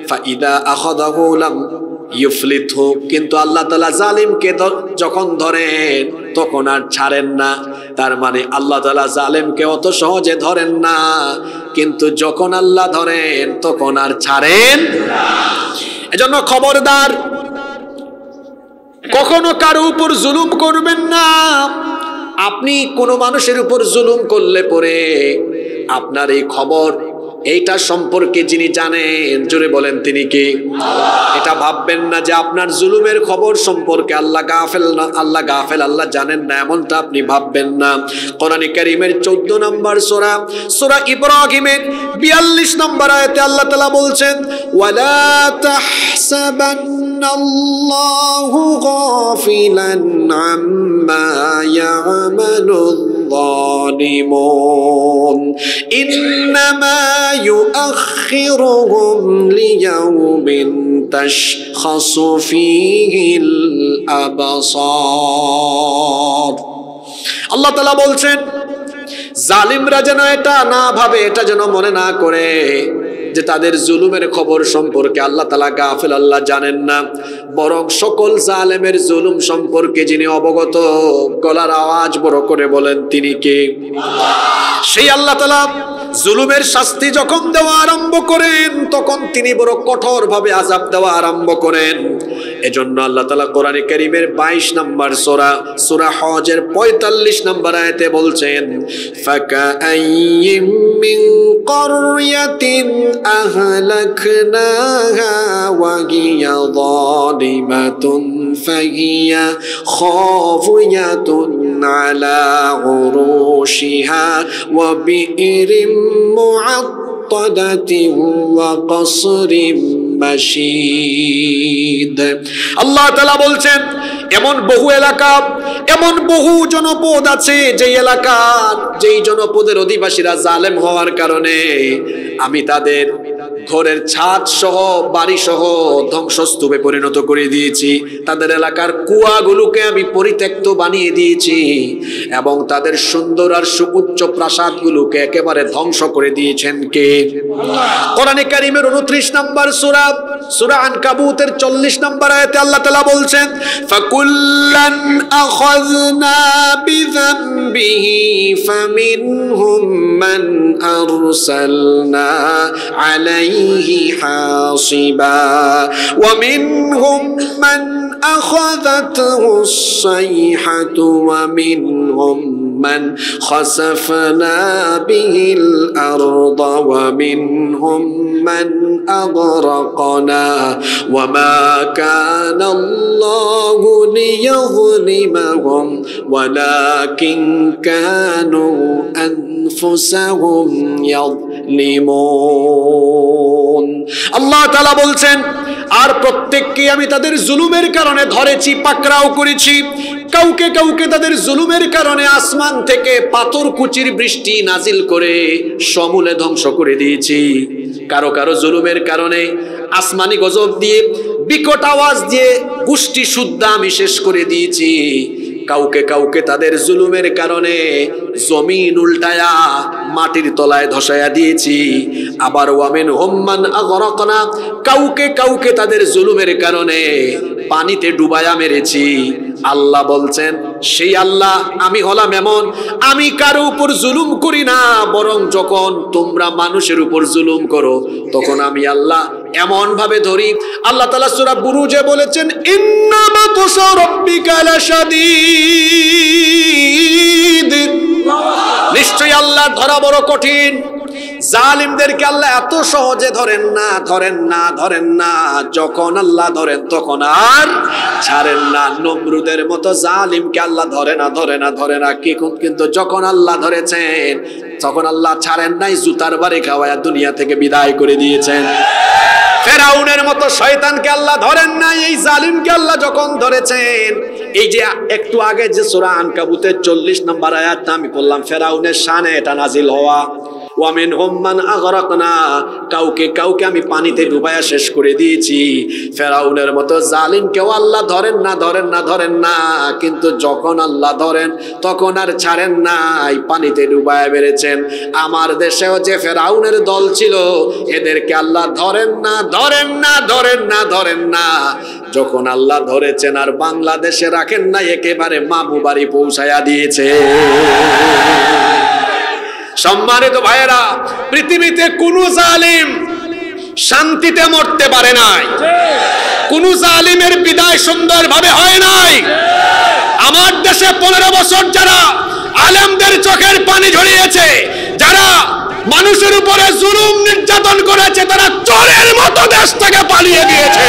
ফাইদা আখাযাহু লাম ইউফলিতহু, কিন্তু আল্লাহ তাআলা জালিমকে যখন ধরেন তখন আর ছাড়েন না। তার মানে আল্লাহ তাআলা জালিমকে অত সহজে ধরেন না, কিন্তু যখন আল্লাহ ধরেন তখন আর ছাড়েন না। এজন্য খবরদার, কখনো কারো উপর জুলুম করবেন না। আপনি কোনো মানুষের উপর জুলুম করলে পরে আপনার এই খবর, এইটা সম্পর্কে যিনি জানেন, জোরে বলেন তিনি কে? এটা ভাববেন না যে আপনার জুলুমের খবর সম্পর্কে আল্লাহ গাফেল না, আল্লাহ গাফেল, আল্লাহ জানেন না, এমনটা আপনি ভাববেন না। কোরআনে কারীমের 14 নম্বর সূরা ইব্রাহিমের 42 নম্বর আয়াতে আল্লাহ তাআলা বলছেন, ওয়ালা তাহসাবান্নাল্লাহু গাফিলান আম্মা ইয়ামালুয যালিমুন ইন্নামা يؤخرهم ليوم تشخص فيه الأبصار। আল্লাহ তাআলা বলছেন, জালিমরা যেন এটা না ভাবে, এটা যেন মনে না করে যে তাদের জুলুমের খবর সম্পর্কে আল্লাহ তাআলা গাফেল, আল্লাহ জানেন না। বরং সকল জালেমের জুলুম সম্পর্কে যিনি অবগত, গলার আওয়াজ বড় করে বলেন তিনি কে? সেই আল্লাহ তাআলা জুলুমের শাস্তি যখন দেওয়া আরম্ভ করেন তখন তিনি বড় কঠোর ভাবে আযাব দেওয়া আরম্ভ করেন। এজন্য আল্লাহ তাআলা কোরআনে কারীমের 22 নম্বর সূরা হজের 45 নম্বর আয়াতে বলছেন, ফাকাআইয়িম মিন ক্বরয়াতিন আহলাকনাহা ওয়া হিয়া যালিমাতুন ফাহিয়া খাফিয়াতুন আলা উরুশিহা ওয়া বিইরিম মুআত্তাদাতিন ওয়া কসরিম মাশীদ। আল্লাহ তাআলা বলছেন, এমন বহু এলাকা, এমন বহু জনপদ আছে যেই জনপদের অধিবাসীরা জালেম হওয়ার কারণে আমি তাদের ঘরের ছাদ সহ বাড়ি সহ ধ্বংসস্তূপে পরিণত করে দিয়েছি। তাদের এলাকার কুয়াগুলোকে আমি পরিত্যক্ত বানিয়ে দিয়েছি এবং তাদের সুন্দর আর সুউচ্চ প্রাসাদগুলোকে একেবারে ধ্বংস করে দিয়েছেন কে? কোরআনে কারীমের 29 নম্বর সূরা আনকাবুতের 40 নম্বর আয়াতে আল্লাহ তাআলা বলছেন, ফাকুল্লান আখাযনা বিযামবিহি ফামিনহুম মান আরসালনা আলাইহি হাসিবা ওয়া মিনহুম মান আখাযাতহু আস-সাইহাতু ওয়া মিনহুম মান খাসাফনা বিহিল আরদা ওয়া মিনহুম মান আগরাকনা ওয়া মা কানা আল্লাহু লিইয়যলিমাহুম ওয়ালাকিন কানু আনফুসাহুম ইয়াযলিমুন। আল্লাহ তাআলা বলছেন, আর প্রত্যেককে আমি তাদের জুলুমের কারণে ধরেছি, পাকড়াও করেছি। কাউকে কাউকে তাদের জুলুমের কারণে আসমান থেকে পাথর কুচির বৃষ্টি নাজিল করে সমূলে ধ্বংস করে দিয়েছি। কারো কারো জুলুমের কারণে আসমানি গজব দিয়ে, বিকট আওয়াজ দিয়ে গোষ্ঠী শুদ্ধা আমি শেষ করে দিয়েছি। কাউকে কাউকে তাদের জুলুমের কারণে জমিন উল্টায়া মাটির তলায় ধসায়া দিয়েছি। আবার ওয়ামিন হুম্মান আগরাকনা, কাউকে কাউকে তাদের জুলুমের কারণে পানিতে ডুবায়া মেরেছি। আল্লাহ বলছেন, সেই আল্লাহ আমি হলাম এমন, আমি কারো উপর জুলুম করি না, বরং যখন তোমরা মানুষের উপর জুলুম করো তখন আমি আল্লাহ এমন ভাবে ধরি। আল্লাহ তাআলা সূরা বুরুজে বলেছেন, ইন্না বাতশা রাব্বিকা লাশাদীদ, নিশ্চয়ই আল্লাহ ধরা বড় কঠিন। জালিমদেরকে আল্লাহ এত সহজে ধরেন না, ধরেন না, ধরেন না। যখন আল্লাহ ধরেন তখন আর ছাড়েন না। নমরুদের মতো জালিমকে আল্লাহ ধরে না, ধরে না, ধরে না। কিন্তু যখন আল্লাহ ধরেছেন তখন আল্লাহ ছাড়েন নাই, জুতার বাড়ি খাওয়ায়া দুনিয়া থেকে বিদায় করে দিয়েছেন। ফেরাউনের মতো শয়তানকে আল্লাহ ধরেন নাই, এই জালিমকে আল্লাহ যখন ধরেছেন, এই যে একটু আগে যে সূরা আনকাবুতের 40 নম্বর আয়াতটা আমি পড়লাম, ফেরাউনের শানে এটা নাজিল হওয়া। ওয়ামিনহুম মান আগরাকনা, কাউকে কাউকে আমি পানিতে ডুবায়া শেষ করে দিয়েছি। ফেরাউনের মতো জালিমকেও আল্লাহ ধরেন না, ধরেন না, ধরেন না। কিন্তু যখন আল্লাহ ধরেন তখন আর ছাড়েন নাই, পানিতে ডুবায়া বেড়েছেন। আমার দেশেও যে ফেরাউনের দল ছিল, এদেরকে আল্লাহ ধরেন না, ধরেন না, ধরেন না, ধরেন না। যখন আল্লাহ ধরেছেন আর বাংলাদেশে রাখেন না, একেবারে মামু বাড়ি পৌঁছায়া দিয়েছে। সম্মানিত ভাইয়েরা, পৃথিবীতে কোন জালিম শান্তিতে মরতে পারে নাই, কোন জালিমের বিদায় সুন্দরভাবে হয় নাই। আমার দেশে 15 বছর যারা আলেমদের চোখের পানি ঝরিয়েছে, যারা মানুষের উপরে জুলুম নির্যাতন করেছে, তারা চোরের মতো দেশ থেকে পালিয়ে গিয়েছে।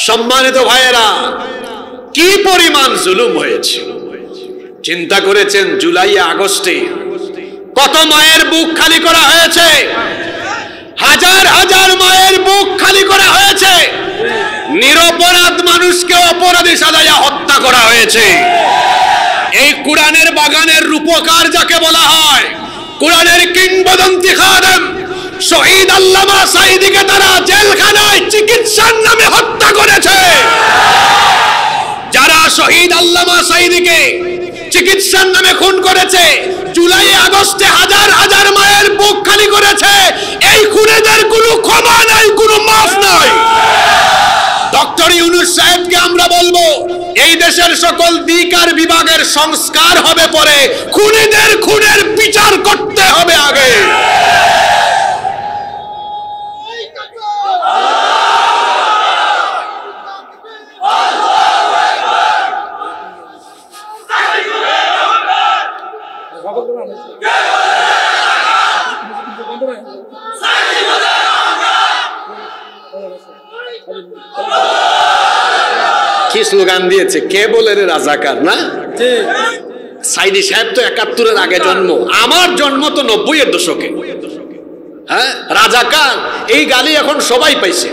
সম্মানিত ভাইয়েরা, কি পরিমাণ জুলুম হয়েছে চিন্তা করেছেন? জুলাই আগস্টে কত মায়ের বুক খালি করা হয়েছে, হাজার হাজার মায়ের বুক খালি করা হয়েছে। নিরপরাধ মানুষকে অপরাধী সাজায়া হত্যা করা হয়েছে। এই কোরআনের বাগানের রূপকার যাকে বলা হয়, কোরআনের কিংবদন্তি খাদেম শহীদ আল্লামা সাঈদীকে তারা জেলখানায় চিকিৎসার নামে হত্যা করেছে। যারা শহীদ আল্লামা সাঈদীকে চিকিৎসার নামে খুন করেছে, জুলাই আগস্টে হাজার হাজার মায়ের বুক খালি করেছে, এই খুনেদের কোনো ক্ষমা নাই, কোনো মাফ নাই। ডক্টর ইউনূস সাহেবকে আমরা বলবো, এই দেশের সকল দিক আর বিভাগের সংস্কার হবে পরে, খুনিদের খুনের বিচার করতে হবে আগে। কি স্লোগান দিয়েছে, কে বলে রে রাজাকার, না? সাইদি সাহেব তো 71-এর আগে জন্ম, আমার জন্ম তো 90-এর দশকে। হ্যাঁ, রাজাকার এই গালি এখন সবাই পাইছে।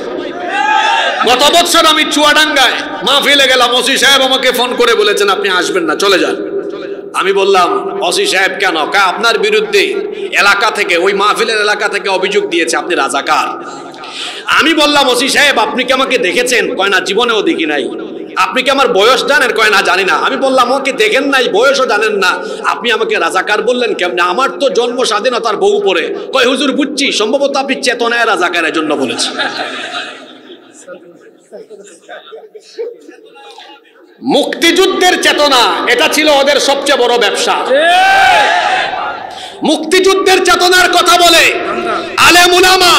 গত বছর আমি চুয়াডাঙ্গায় মাহফিলে গেলাম, ওসি সাহেব আমাকে ফোন করে বলেছেন আপনি আসবেন না, চলে যান। আমি বললাম ওসি সাহেব কেন? আপনার বিরুদ্ধে এলাকা থেকে, ওই মাহফিলের এলাকা থেকে অভিযোগ দিয়েছে আপনি রাজাকার। আমি বললাম ওসি সাহেব আপনি কি আমাকে দেখেছেন? কয় না, জীবনেও দেখি নাই। আপনি কি আমার বয়স জানেন? কয় না, জানি না। আমি বললাম আমাকে দেখেন নাই, বয়সও জানেন না, আপনি আমাকে রাজাকার বললেন কেমনে? আমার তো জন্ম স্বাধীনতার বহু পরে। কয় হুজুর বুঝছি, সম্ভবত আপনি চেতনায় রাজাকারের জন্য বলেছেন। মুক্তিযুদ্ধের চেতনা, এটা ছিল ওদের সবচেয়ে বড় ব্যবসা। মুক্তিযুদ্ধের চেতনার কথা বলে আলেম উলামা,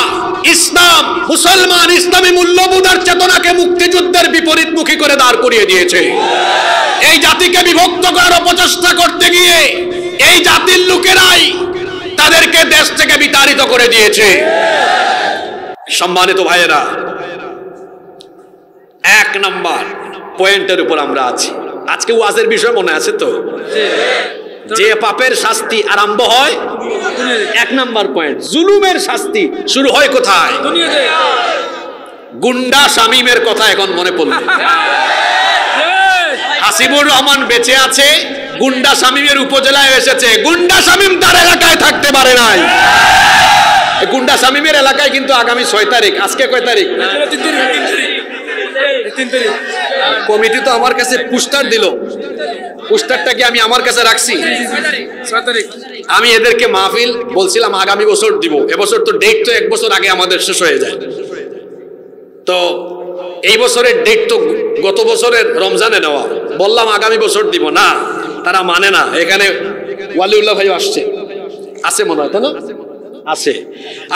ইসলাম, মুসলমান, ইসলামী মূল্যবোধ আর চেতনাকে মুক্তিযুদ্ধের বিপরীতমুখী করে দাঁড় করিয়ে দিয়েছে। এই জাতিকে বিভক্ত করার অপচেষ্টা করতে গিয়ে এই জাতির লোকেরাই তাদেরকে দেশ থেকে বিতাড়িত করে দিয়েছে। সম্মানিত ভাইয়েরা, 1 নাম্বার পয়েন্টের উপর আমরা আছি। আজকে ওয়াজের বিষয় মনে আছে তো? যে পাপের শাস্তি আরম্ভ হয় 1 নাম্বার পয়েন্ট, জুলুমের শাস্তি শুরু হয় কোথায়? গুন্ডা শামীমের কথা এখন মনে পড়ল। হাসিবুর রহমান বেঁচে আছে, গুন্ডা শামীমের উপজেলায় এসেছে। গুন্ডা শামীম তার এলাকায় থাকতে পারে নাই। গুন্ডা শামীমের এলাকায় কিন্তু আগামী 6 তারিখ, আজকে কয় তারিখ? 3 তারিখ। কমিটি তো আমার কাছে পোস্টার দিল, পোস্টারটা কি আমি আমার কাছে রাখছি? 6 তারিখ আমি এদেরকে মাহফিল বলছিলাম আগামী বছর দিব। এবছর তো ডেট তো 1 বছর আগে আমাদের শেষ হয়ে যায়। তো এই বছরের ডেট তো গত বছরের রমজানে নেওয়া, বললাম আগামী বছর দিব না, তারা মানে না। এখানে ওয়ালিউল্লাহ ভাই আসছে, আছে মনে হয়, তাই না? আছে।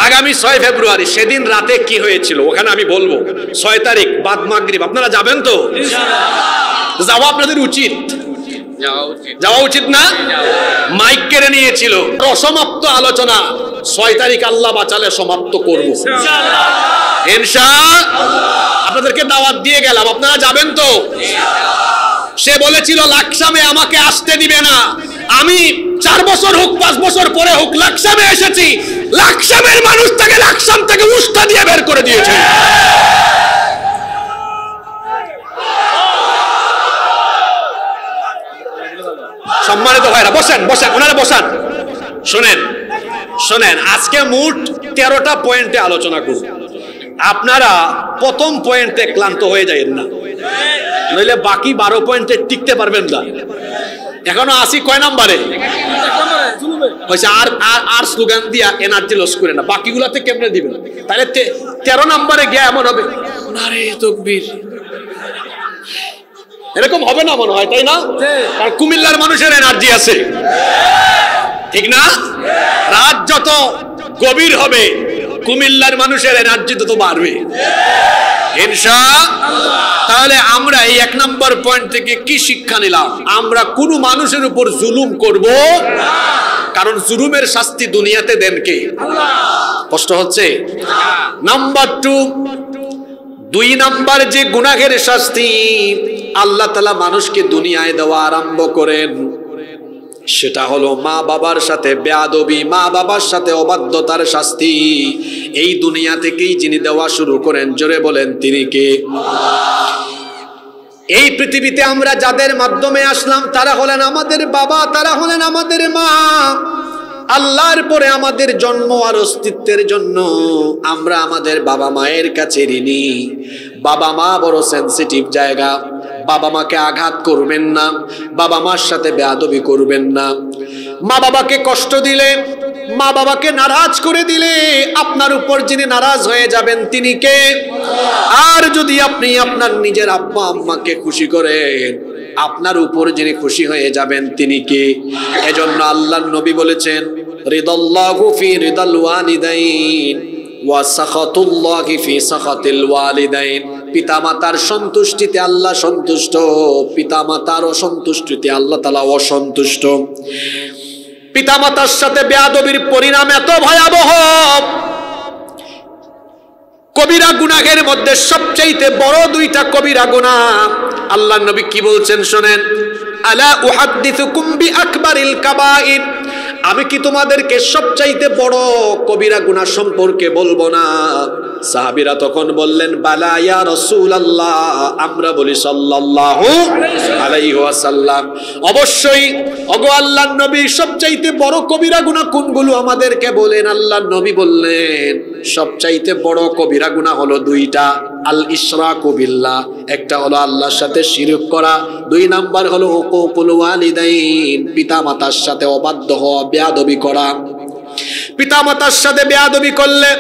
আগামী 6 ফেব্রুয়ারি, সেদিন রাতে কি হয়েছিল ওখানে আমি বলবো। 6 তারিখ বাদ মাগরিব, আপনারা যাবেন তো? যাওয়া আপনাদের উচিত, যাওয়া উচিত না? মাইক কেড়ে নিয়েছিল। অসমাপ্ত আলোচনা 6 তারিখ আল্লাহ বাঁচালে সমাপ্ত করব ইনশাআল্লাহ। আপনাদেরকে দাওয়াত দিয়ে গেলাম, আপনারা যাবেন তো? সে বলেছিল লাকসামে আমাকে আসতে দিবে না। আমি 4 বছর হোক 5 বছর পরে হোক লাকসামে এসেছি। লাকসামের মানুষ তাকে লাকসাম থেকে উস্তা দিয়ে বের করে দিয়েছে। সম্মানিত ভাইরা, বসেন বসেন, ওনারা বসান। শোনেন শোনেন, আজকে মোট 13টা পয়েন্টে আলোচনা করব। আপনারা প্রথম পয়েন্টে ক্লান্ত হয়ে যাবেন না, নইলে বাকি 12 পয়েন্টে টিকতে পারবেন না। এখনো আসি কয় নাম্বারে হয়েছে? আর স্লোগান দিয়া এনার্জি লস করে না, বাকিগুলাতে কেমনে দিবেন? তাহলে 13 নাম্বারে গিয়ে এমন হবে নারে তাকবীর, এরকম হবে না মনে হয়, তাই না? কারণ কুমিল্লার মানুষের এনার্জি আছে, ঠিক না? রাত যত গভীর হবে কুমিল্লার মানুষের এনার্জি তত বাড়বে ইনশাআল্লাহ। তাহলে আমরা এই 1 নম্বর পয়েন্ট থেকে কি শিক্ষা নিলাম? আমরা কোন মানুষের উপর জুলুম করব না, কারণ জুলুমের শাস্তি দুনিয়াতে দেন কে? আল্লাহ। কষ্ট হচ্ছে? নাম্বার 2 নাম্বার যে গুনাহের শাস্তি আল্লাহ তাআলা মানুষকে দুনিয়ায় দেওয়া আরম্ভ করেন, সেটা হলো মা বাবার সাথে বেয়াদবি, মা বাবার সাথে অবাধ্যতার শাস্তি। এই দুনিয়া থেকেই যিনি দেওয়া শুরু করেন, জোরে বলেন তিনি কে? এই পৃথিবীতে আমরা যাদের মাধ্যমে আসলাম তারা হলেন আমাদের বাবা, তারা হলেন আমাদের মা। আল্লাহর পরে আমাদের জন্ম আর অস্তিত্বের জন্য আমরা আমাদের বাবা মায়ের কাছে ঋণী। বাবা মা বড় সেনসিটিভ জায়গা, বাবা মাকে আঘাত করবেন না, বাবা মার সাথে বেয়াদবি করবেন না। মা বাবাকে কষ্ট দিলে, মা বাবাকে নারাজ করে দিলে আপনার উপর যিনি নারাজ হয়ে যাবেন তিনি কে? আর যদি আপনি আপনার নিজের আব্বা আম্মাকে খুশি করেন, আপনার উপর যিনি খুশি হয়ে যাবেন তিনি কে? এজন্য আল্লাহর নবী বলেছেন রিদাল্লাহু ফি রিদাল ওয়ালিদাইন ওয়া সাখাতুল্লাহি ফি সাখাতিল ওয়ালিদাইন। পিতামাতার সন্তুষ্টিতে আল্লাহ সন্তুষ্ট, পিতামাতার অসন্তুষ্টিতে আল্লাহ তাআলা অসন্তুষ্ট। পিতামাতার সাথে বেয়াদবির পরিণাম এত ভয়াবহ, কবিরা গুনাহের মধ্যে সবচেয়ে বড় 2টা কবিরা গুনাহ। আল্লাহর নবী কি বলছেন শোনেন, আলা উহাদ্দিসুকুম বিআকবারিল কাবাইর, আমি কি তোমাদেরকে সবচাইতে বড় কবিরা গুনাহ সম্পর্কে বলবো না? সাহাবীরা তখন বললেন বালা ইয়া রাসূলুল্লাহ, আমরা বলি সাল্লাল্লাহু আলাইহি ওয়াসাল্লাম অবশ্যই। ওগো আল্লাহর নবী, সবচাইতে বড় কবিরা গুনাহ কোনগুলো আমাদেরকে বলেন। আল্লাহর নবী বললেন সবচাইতে বড় কবিরা গুনাহ হলো 2টা, আল ইশরাকু বিল্লাহ, একটা হলো আল্লাহর সাথে শিরক করা, 2 নাম্বার হলো উকুকুল ওয়ালিদাইন, পিতামাতার সাথে অবাধ্য হওয়া, বেয়াদবি করা। পিতামাতার সাথে বেয়াদবি করলে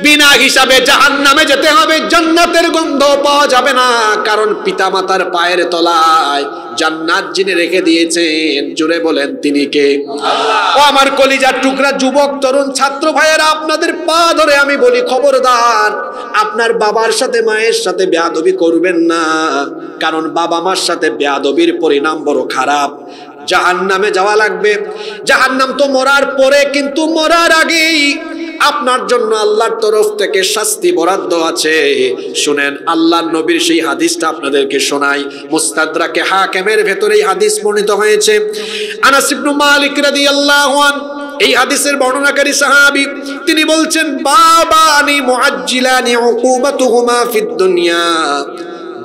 বিনা হিসাবে জাহান্নামে যেতে হবে, জান্নাতের গন্ধ পাওয়া যাবে না। কারণ পিতামাতার পায়ের তলায় জান্নাত যিনি রেখে দিয়েছেন, জোরে বলেন তিনি কে? ও আমার কলিজার টুকরা যুবক তরুণ ছাত্র ভাইয়েরা, আপনাদের পা ধরে আমি বলি, খবরদার আপনার বাবার সাথে মায়ের সাথে বেয়াদবি করবেন না। কারণ বাবা মার সাথে বেয়াদবির পরিণাম বড় খারাপ। জাহান্নামে যাওয়া লাগবে। জাহান্নাম তো মরার পরে, কিন্তু মরার আগেই আপনার জন্য আল্লাহর তরফ থেকে শাস্তি বরাদ্দ আছে। শুনেন, আল্লাহর নবীর সেই হাদিসটা আপনাদেরকে শোনাই। মুস্তাদরাকে হাকিমের ভেতরে এই হাদিস বর্ণিত হয়েছে। আনাস ইবনে মালিক রাদিয়াল্লাহু আনহু এই হাদিসের বর্ণনাকারী সাহাবী, তিনি বলছেন, বাবানি মুআজ্জিলানি উকুবাতুহুমা ফিদ দুনিয়া।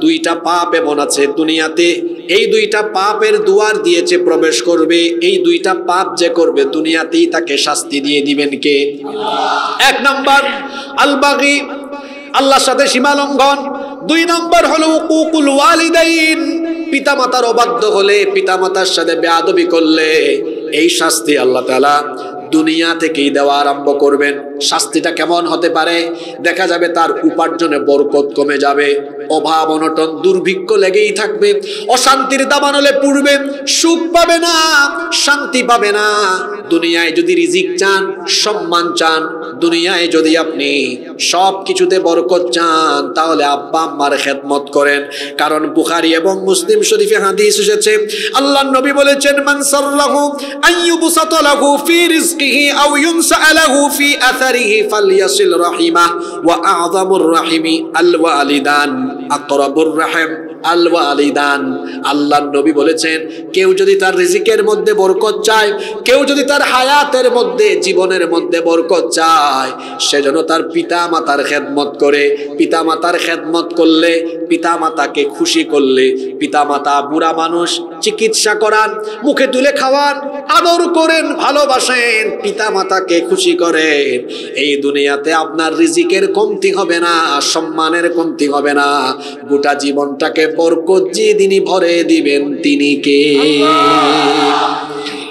দুইটা পাপ এমন আছে দুনিয়াতে, এই দুইটা পাপের দুয়ার দিয়েছে, প্রবেশ করবে। এই দুইটা পাপ যে করবে দুনিয়াতেই তাকে শাস্তি দিয়ে দিবেন কে? এক নাম্বার আল বাগী, আল্লাহর সাথে সীমা লঙ্ঘন। দুই নাম্বার হলো উকুকুল ওয়ালিদাইন, পিতামাতার অবাধ্য হলে, পিতামাতার সাথে বেয়াদবি করলে এই শাস্তি আল্লাহ তাআলা দুনিয়া থেকেই দেওয়া আরম্ভ করবেন। শাস্তিটা কেমন হতে পারে? দেখা যাবে তার উপার্জনে বরকত কমে যাবে, অভাব অনটন দুর্ভিক্ষ লেগেই থাকবে, অশান্তির দাবানলে পড়বে, সুখ পাবে না, শান্তি পাবে না। দুনিয়ায় যদি রিজিক চান, সম্মান চান, দুনিয়ায় যদি আপনি সব কিছুতে বরকত চান, তাহলে আব্বা আম্মার খেদমত করেন। কারণ বুখারী এবং মুসলিম শরীফে হাদিস এসেছে, আল্লাহর নবী বলেছেন, মান সাররাহু আইয়ুবসাতা লাহু ফি রিজকিহি আও ইউনসা লাহু ফি আথারিহি ফালইয়াসিল রাহিমা ওয়া আযামুর রাহিমি আল ওয়ালিদান আকরাবুর রাহিম আল ওয়ালিদান। আল্লাহর নবী বলেছেন, কেউ যদি তার রিজিকের মধ্যে বরকত চায়, কেউ যদি তার হায়াতের মধ্যে, জীবনের মধ্যে বরকত চায়, সেজন্য তার পিতা মাতার খেদমত করে। পিতা মাতার খেদমত করলে, পিতা মাতাকে খুশি করলে, পিতা মাতা বুড়া মানুষ, চিকিৎসা করান, মুখে তুলে খাওয়ান, আদর করেন, ভালোবাসেন, পিতা মাতাকে খুশি করেন, এই দুনিয়াতে আপনার রিজিকের কমতি হবে না, সম্মানের কমতি হবে না। গোটা জীবনটাকে বরকত দিয়ে তিনি ভরে দিবেন, তিনি কে?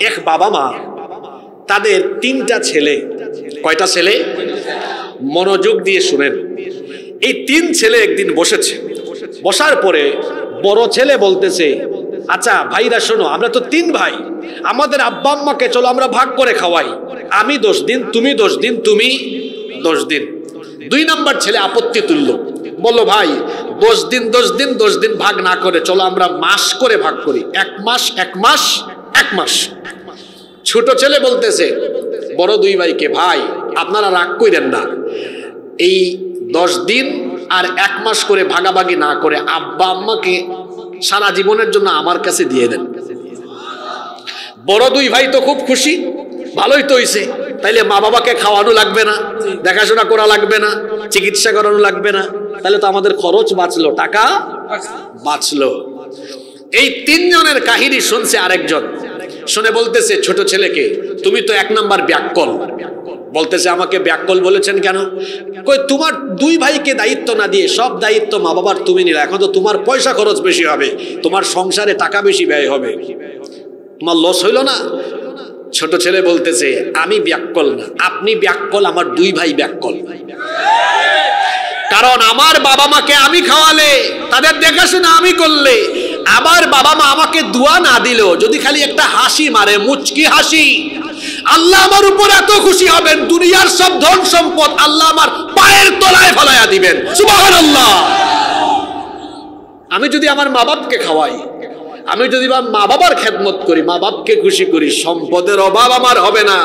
এক বাবা মা, তাদের তিনটা ছেলে। কয়টা ছেলে? মনোযোগ দিয়ে শুনেন। এই তিন ছেলে একদিন বসেছে। বসার পরে বড় ছেলে বলতেছে, আচ্ছা ভাইরা শোনো, আমরা তো তিন ভাই, আমাদের আব্বা আম্মাকে চলো আমরা ভাগ করে খাওয়াই। আমি 10 দিন, তুমি 10 দিন, তুমি 10 দিন। দুই নাম্বার ছেলে আপত্তি তুললো, বললো, ভাই 10 দিন 10 দিন 10 দিন ভাগ না করে চলো আমরা মাস করে ভাগ করি, 1 মাস 1 মাস 1 মাস। ছোট ছেলে বলতেছে বড় দুই ভাইকে, ভাই আপনারা রাগ কইরেন না, এই 10 দিন আর 1 মাস করে ভাগাভাগি না করে আব্বা আম্মাকে সারা জীবনের জন্য আমার কাছে দিয়ে দেন। বড় দুই ভাই তো খুব খুশি, ভালোই তো হইছে, তাইলে মা বাবাকে খাওয়ানো লাগবে না, দেখাশোনা করা লাগবে না, চিকিৎসা করানো লাগবে না, তাহলে তো আমাদের খরচ বাঁচলো, টাকা বাঁচলো। এই তিনজনের কাহিনী শুনছে আরেকজন, শুনে বলতেছে ছোট ছেলেকে, তুমি তো 1 নাম্বার ব্যাককল। বলতেছে, আমাকে ব্যাককল বলেছেন কেন? কই, তোমার দুই ভাইকে দায়িত্ব না দিয়ে সব দায়িত্ব মা বাবার তুমি নিলে, এখন তো তোমার পয়সা খরচ বেশি হবে, তোমার সংসারে টাকা বেশি ব্যয় হবে, তোমার লস হইল না? ছোট ছেলে বলতেছে, আমি ব্যাককল না, আপনি ব্যাককল, আমার দুই ভাই ব্যাককল। কারণ আমার বাবা মাকে আমি খাওয়ালে, তাদের দেখাশোনা আমি করলে, আবার বাবা মা আমাকে দোয়া না দিলেও যদি খালি একটা হাসি মারে, মুচকি হাসি, আল্লাহ আমার উপর এত খুশি হবেন, দুনিয়ার সব ধন সম্পদ আল্লাহ আমার পায়ের তলায় ফেলাইয়া দিবেন। সুবহানাল্লাহ। আমি যদি আমার মা বাপকে খাওয়াই, আমি যদি মা বাবার খেদমত করি, মা বাপকে খুশি করি, সম্পদের অভাব আমার হবে না।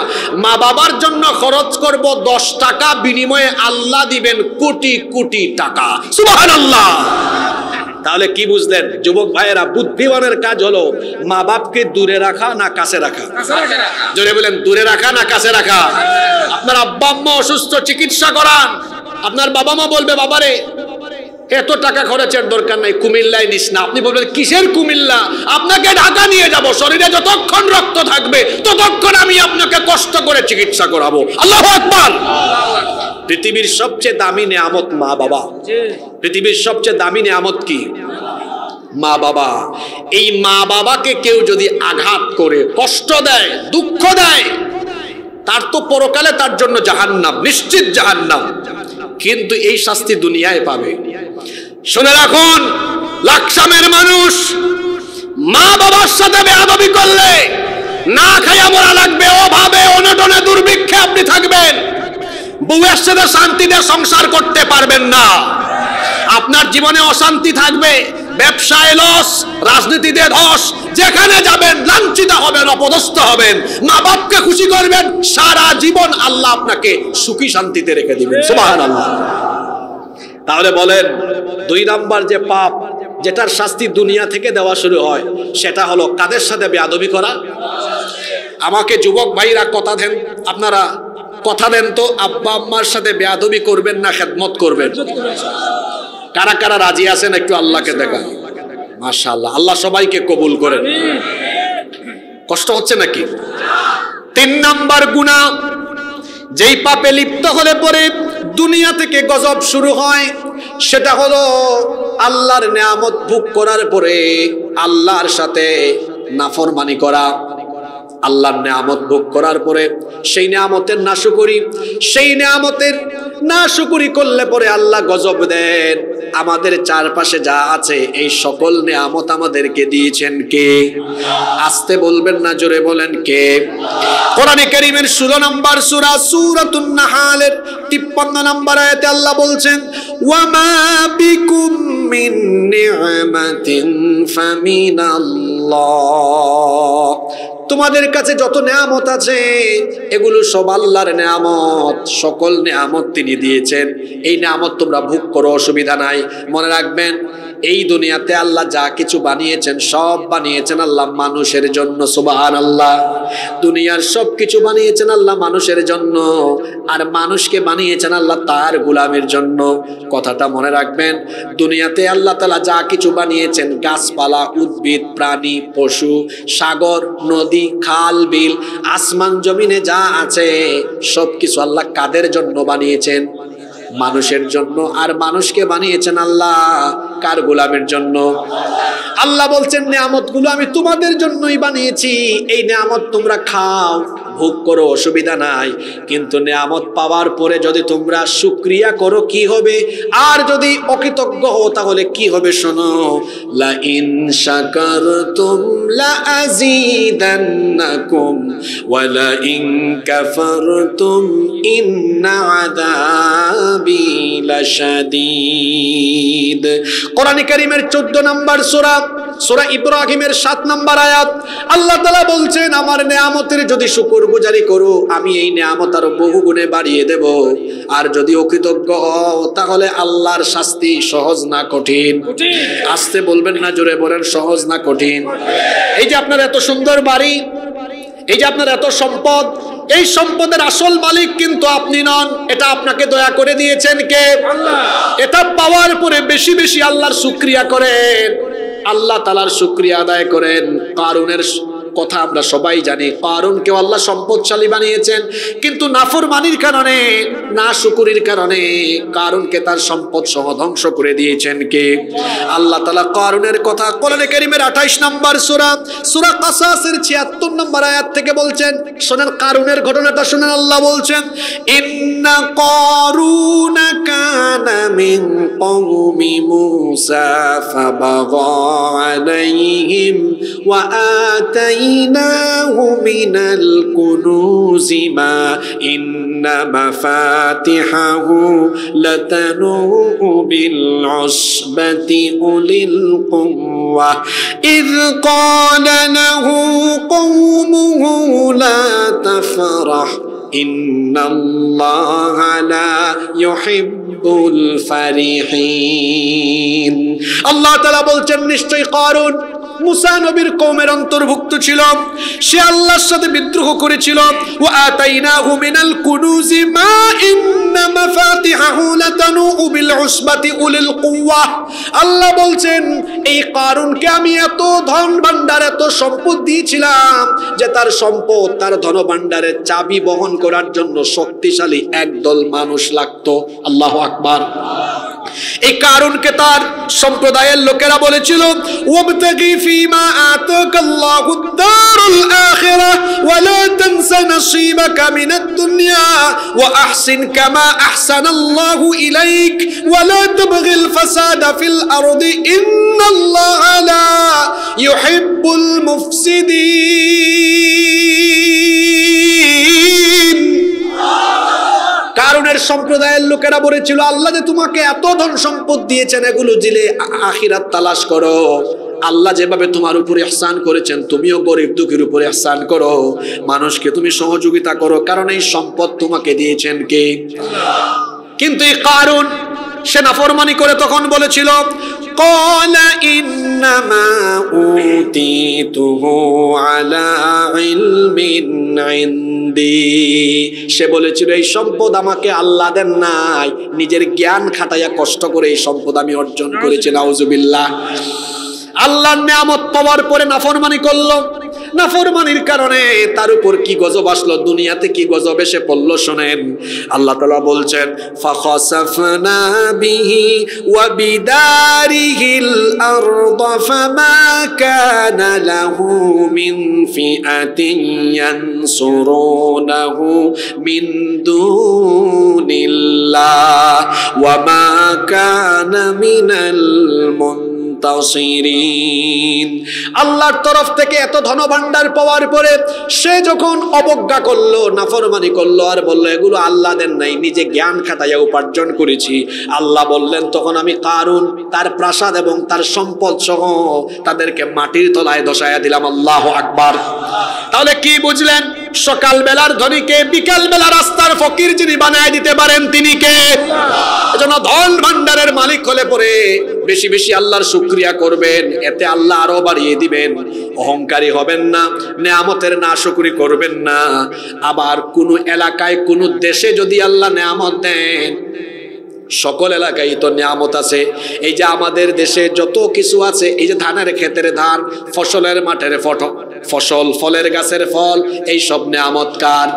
মা বাবার জন্য খরচ করব 10 টাকা, বিনিময়ে আল্লাহ দিবেন কোটি কোটি টাকা। সুবহানাল্লাহ। তাহলে কি বুঝলেন যুবক ভাইয়েরা? বুদ্ধিমানের কাজ হলো মা বাপকে দূরে রাখা না কাছে রাখা? জোরে বলেন, দূরে রাখা না কাছে রাখা? আপনার আব্বা আম্মা অসুস্থ, চিকিৎসা করান। আপনার বাবা মা বলবে, বাবারে এত টাকা খরচের দরকার নাই, কুমিল্লায় নিস না। আপনি বলবেন, কিসের কুমিল্লা? আপনাকে ঢাকা নিয়ে যাব, শরীরে যতক্ষণ রক্ত থাকবে ততক্ষণ আমি আপনাকে কষ্ট করে চিকিৎসা করাবো। আল্লাহু আকবার। পৃথিবীর সবচেয়ে দামি নেয়ামত মা বাবা। পৃথিবীর সবচেয়ে দামি নেয়ামত কি? মা বাবা। এই মা বাবাকে কেউ যদি আঘাত করে, কষ্ট দেয়, দুঃখ দেয়, তার তো পরকালে তার জন্য জাহান্নাম, নিশ্চিত জাহান্নাম, কিন্তু এই শাস্তি দুনিয়ায় পাবে। শুনে রাখুন, লাকসামের মানুষ মা বাবার সাথে বেয়াদবি করলে না খাইয়া মরা লাগবে, অভাবে অনটনে দুর্ভিক্ষে আপনি থাকবেন, বউয়ের সাথে শান্তিতে সংসার করতে পারবেন না, আপনার জীবনে অশান্তি থাকবে, ব্যবসায় লস, রাজনীতিতে ধস, যেখানে যাবেন লাঞ্ছিত হবেন, অপদস্থ হবেন, মা বাপকে খুশি করবেন, সারা জীবন আল্লাহ আপনাকে সুখী শান্তিতে রেখে দিবেন। সুবহানাল্লাহ। তাহলে বলেন, 2 নাম্বার যে পাপ যেটার শাস্তি দুনিয়া থেকে দেওয়া শুরু হয়, সেটা হলো কাদের সাথে বেয়াদবি করা। আমাকে যুবক ভাইরা কথা দেন, আপনারা কথা দেন তো, আব্বা আম্মার সাথে বেয়াদবি করবেন না খেদমত করবেন? কারা কারা রাজি আছেন একটু আল্লাহকে দেখান। মাশাআল্লাহ, আল্লাহ সবাইকে কবুল করেন। কষ্ট হচ্ছে নাকি? 3 নাম্বার গুনাহ, যেই পাপে লিপ্ত হলে পরে দুনিয়া থেকে গজব শুরু হয়, সেটা হলো আল্লাহর নিয়ামত ভোগ করার পরে আল্লাহর সাথে নাফরমানি করা। আল্লাহর নিয়ামত ভোগ করার পরে সেই নিয়ামতের নাশুকরি, সেই নিয়ামতের নাশুকরি করলে পরে আল্লাহ গজব দেন। আমাদের চারপাশে যা আছে এই সকল নিয়ামত আমাদেরকে দিয়েছেন কে? আস্তে বলবেন না, জোরে বলেন কে? কোরআনে কারীমের 16 নম্বর সূরা সূরাতুন নাহালের 53 নম্বর আয়াতে আল্লাহ বলছেন, ওয়ামা বিকুম মিন নি'মাতিন ফামিনাল্লাহ। তোমাদের কাছে যত নিয়ামত আছে এগুলো সব আল্লাহর নিয়ামত, সকল নিয়ামত তিনি দিয়েছেন, এই নিয়ামত তোমরা ভোগ করো, অসুবিধা নাই। মনে রাখবেন, এই দুনিয়াতে আল্লাহ যা কিছু বানিয়েছেন সব বানিয়েছেন আল্লাহ মানুষের জন্য। সুবহানাল্লাহ। দুনিয়ার সব কিছু বানিয়েছেন আল্লাহ মানুষের জন্য, আর মানুষকে বানিয়েছেন আল্লাহ তার গোলামের জন্য। কথাটা মনে রাখবেন, দুনিয়াতে আল্লাহ তাআলা যা কিছু বানিয়েছেন, গাছপালা, উদ্ভিদ, প্রাণী, পশু, সাগর, নদী, খাল, বিল, আসমান জমিনে যা আছে সবকিছু আল্লাহ কাদের জন্য বানিয়েছেন? মানুষের জন্য। আর মানুষকে বানিয়েছেন আল্লাহ কার গোলামের জন্য? আল্লাহ বলছেন, নিয়ামতগুলো আমি তোমাদের জন্যই বানিয়েছি, এই নিয়ামত তোমরা খাও, ভোগ করো, অসুবিধা নাই। কিন্তু নিয়ামত পাওয়ার পরে যদি তোমরা শুকরিয়া করো কি হবে, আর যদি অকৃতজ্ঞ হও তাহলে কি হবে? শোনো, লা ইন শাকারতুম লা আযীদান্নাকুম ওয়া লা ইন কাফারতুম ইন্না আযাবি লাশাদীদ। কোরআন কারীমের 14 নম্বর সূরা ইব্রাহিমের 7 নম্বর আয়াত আল্লাহ তাআলা বলছেন, আমার নিয়ামতের যদি শুকরগুজারি করো আমি এই নিয়ামত আরো বহু গুণে বাড়িয়ে দেব, আর যদি অকৃতজ্ঞ হও তাহলে আল্লাহর শাস্তি সহজ না কঠিন? আস্তে বলবেন না, জোরে বলেন, সহজ না কঠিন? এই যে আপনার এত সুন্দর বাড়ি, এই যে আপনার এত সম্পদ, এই সম্পদের আসল মালিক কিন্তু আপনি নন, এটা আপনাকে দয়া করে দিয়েছেন কে? আল্লাহ। এটা পাওয়ার পরে বেশি বেশি আল্লাহর শুকরিয়া করেন, আল্লাহ তাআলার শুকরিয়া আদায় করেন। কারুনের কথা আমরা সবাই জানি, কারুনকে আল্লাহ সম্পদশালী বানিয়েছেন, কিন্তু নাফরমানির কারণে, না শুকরির কারণে কারুনকে তার সম্পদ সহ ধ্বংস করে দিয়েছেন কে? আল্লাহ তাআলা কারুনের কথা কোরআনে কারীমের 28 নম্বর সূরা কাসাসের 76 নম্বর আয়াত থেকে বলছেন। শুনেন কারুনের ঘটনাটা শুনেন। আল্লাহ বলছেন, ইন্না কারুনা কানা মিন কওমি মূসা ফাবাগা আলাইহিম ওয়া আতাইনাহু মিনাল কুনুজি মা ইন্না মাফাতিহাহু লাতানু বিল উসবাতি উলিল কুওয়া ইয ক্বালা লাহু কওমুহু লা তাফরাহ ইন্নাল্লাহা লা ইউহিব্বুল ফারিহিন। আল্লাহ তাআলা বলছেন, নিশ্চয়ই কারুন মুসা নবীর কওমের অন্তর্ভুক্ত ছিল, সে আল্লাহর সাথে বিদ্রোহ করেছিল। ওয়া আতাইনাহু মিনাল কুনুজি মা ইন্না মাফাতিহাহু লাতানু বিল উসবাতি উলিল কুওয়া। আল্লাহ বলছেন, এই কারুনকে আমি এত ধন ভান্ডার, এত সম্পদ দিয়েছিলাম যে তার সম্পদ, তার ধন ভান্ডারের চাবি বহন করার জন্য শক্তিশালী একদল মানুষ লাগতো। আল্লাহু আকবার। এই কারুনকে তার সম্প্রদায়ের লোকেরা বলেছিল, ওয়াবতাগি ফীমা আতাকাল্লাহু দারুল আখিরাহ ওয়া লা তানসা নাসীবাকা মিনাদ দুনিয়া ওয়া আহসিন কামা আহসানাল্লাহু ইলাইক ওয়া লা তাবগিল ফাসাদা ফিল আরদি ইন্নাল্লাহা লা ইউহিব্বুল মুফসিদিন। কারণের সম্প্রদায়ের লোকেরা বলেছিল আল্লাহ যে তোমাকে এত ধন সম্পদ দিয়েছেন এগুলো দিলে আখিরাত তালাশ করো। আল্লাহ যেভাবে তোমার উপরে ইহসান করেছেন তুমিও গরিব দুঃখীর উপরে ইহসান করো, মানুষকে তুমি সহযোগিতা করো, কারণ এই সম্পদ তোমাকে দিয়েছেন কে? কিন্তু এই কারণ সে নাফরমানি করে তখন বলেছিল ক্বালা ইন্নামা উতিতুহু আলা ইলমিন ইনদি। সে বলেছিল এই সম্পদ আমাকে আল্লাহ দেন নাই, নিজের জ্ঞান খাটাইয়া কষ্ট করে এই সম্পদ আমি অর্জন করেছি। নাউজুবিল্লাহ। আল্লাহর নিয়ামত পাওয়ার পরে নাফরমানি করলো, নাফরমানির কারণে তার উপর কি গজব আসলো, দুনিয়াতে কি গজব এসে পড়লো শোনেন। আল্লাহ তাআলা বলছেন ফাখাসাফনা বিহি ওয়া বিদারিহিল আরদ ফামা কানা লাহু মিন ফিআতিন ইয়ানসুরুনাহু মিন দুনিল্লাহ ওয়া মা কানা মিনাল মুনতাসিরিন। আল্লাহর তরফ থেকে এত ধনভাণ্ডার পাওয়ার পরে সে যখন অবজ্ঞা করলো, নাফরমানি করলো আর বললো এগুলো আল্লাহ দেন নাই, নিজে জ্ঞান খাটাইয়া উপার্জন করেছি, আল্লাহ বললেন তখন আমি কারুন তার প্রাসাদ এবং তার সম্পদ সহ তাদেরকে মাটির তলায় ধসাইয়া দিলাম। আল্লাহু আকবার। তাহলে কি বুঝলেন? সকাল বেলার ধনীকে বিকাল বেলা রাস্তার ফকির যিনি বানায় দিতে পারেন তিনি কে? এজন্য ধন ভান্ডারের মালিক হলে পরে বেশি বেশি আল্লাহর শুকরিয়া করবেন, এতে আল্লাহ আরো বাড়িয়ে দিবেন। অহংকারী হবেন না, নেয়ামতের নাশুকরি করবেন না। আবার কোন এলাকায় কোন দেশে যদি আল্লাহ নেয়ামত দেন, সকল এলাকায় তো নিয়ামত আছে। এই যে আমাদের দেশে যত কিছু আছে, এই যে ধানের ক্ষেতের ধান, ফসলের মাঠের ফসল, ফলের গাছের ফল, এই সব নিয়ামত কার?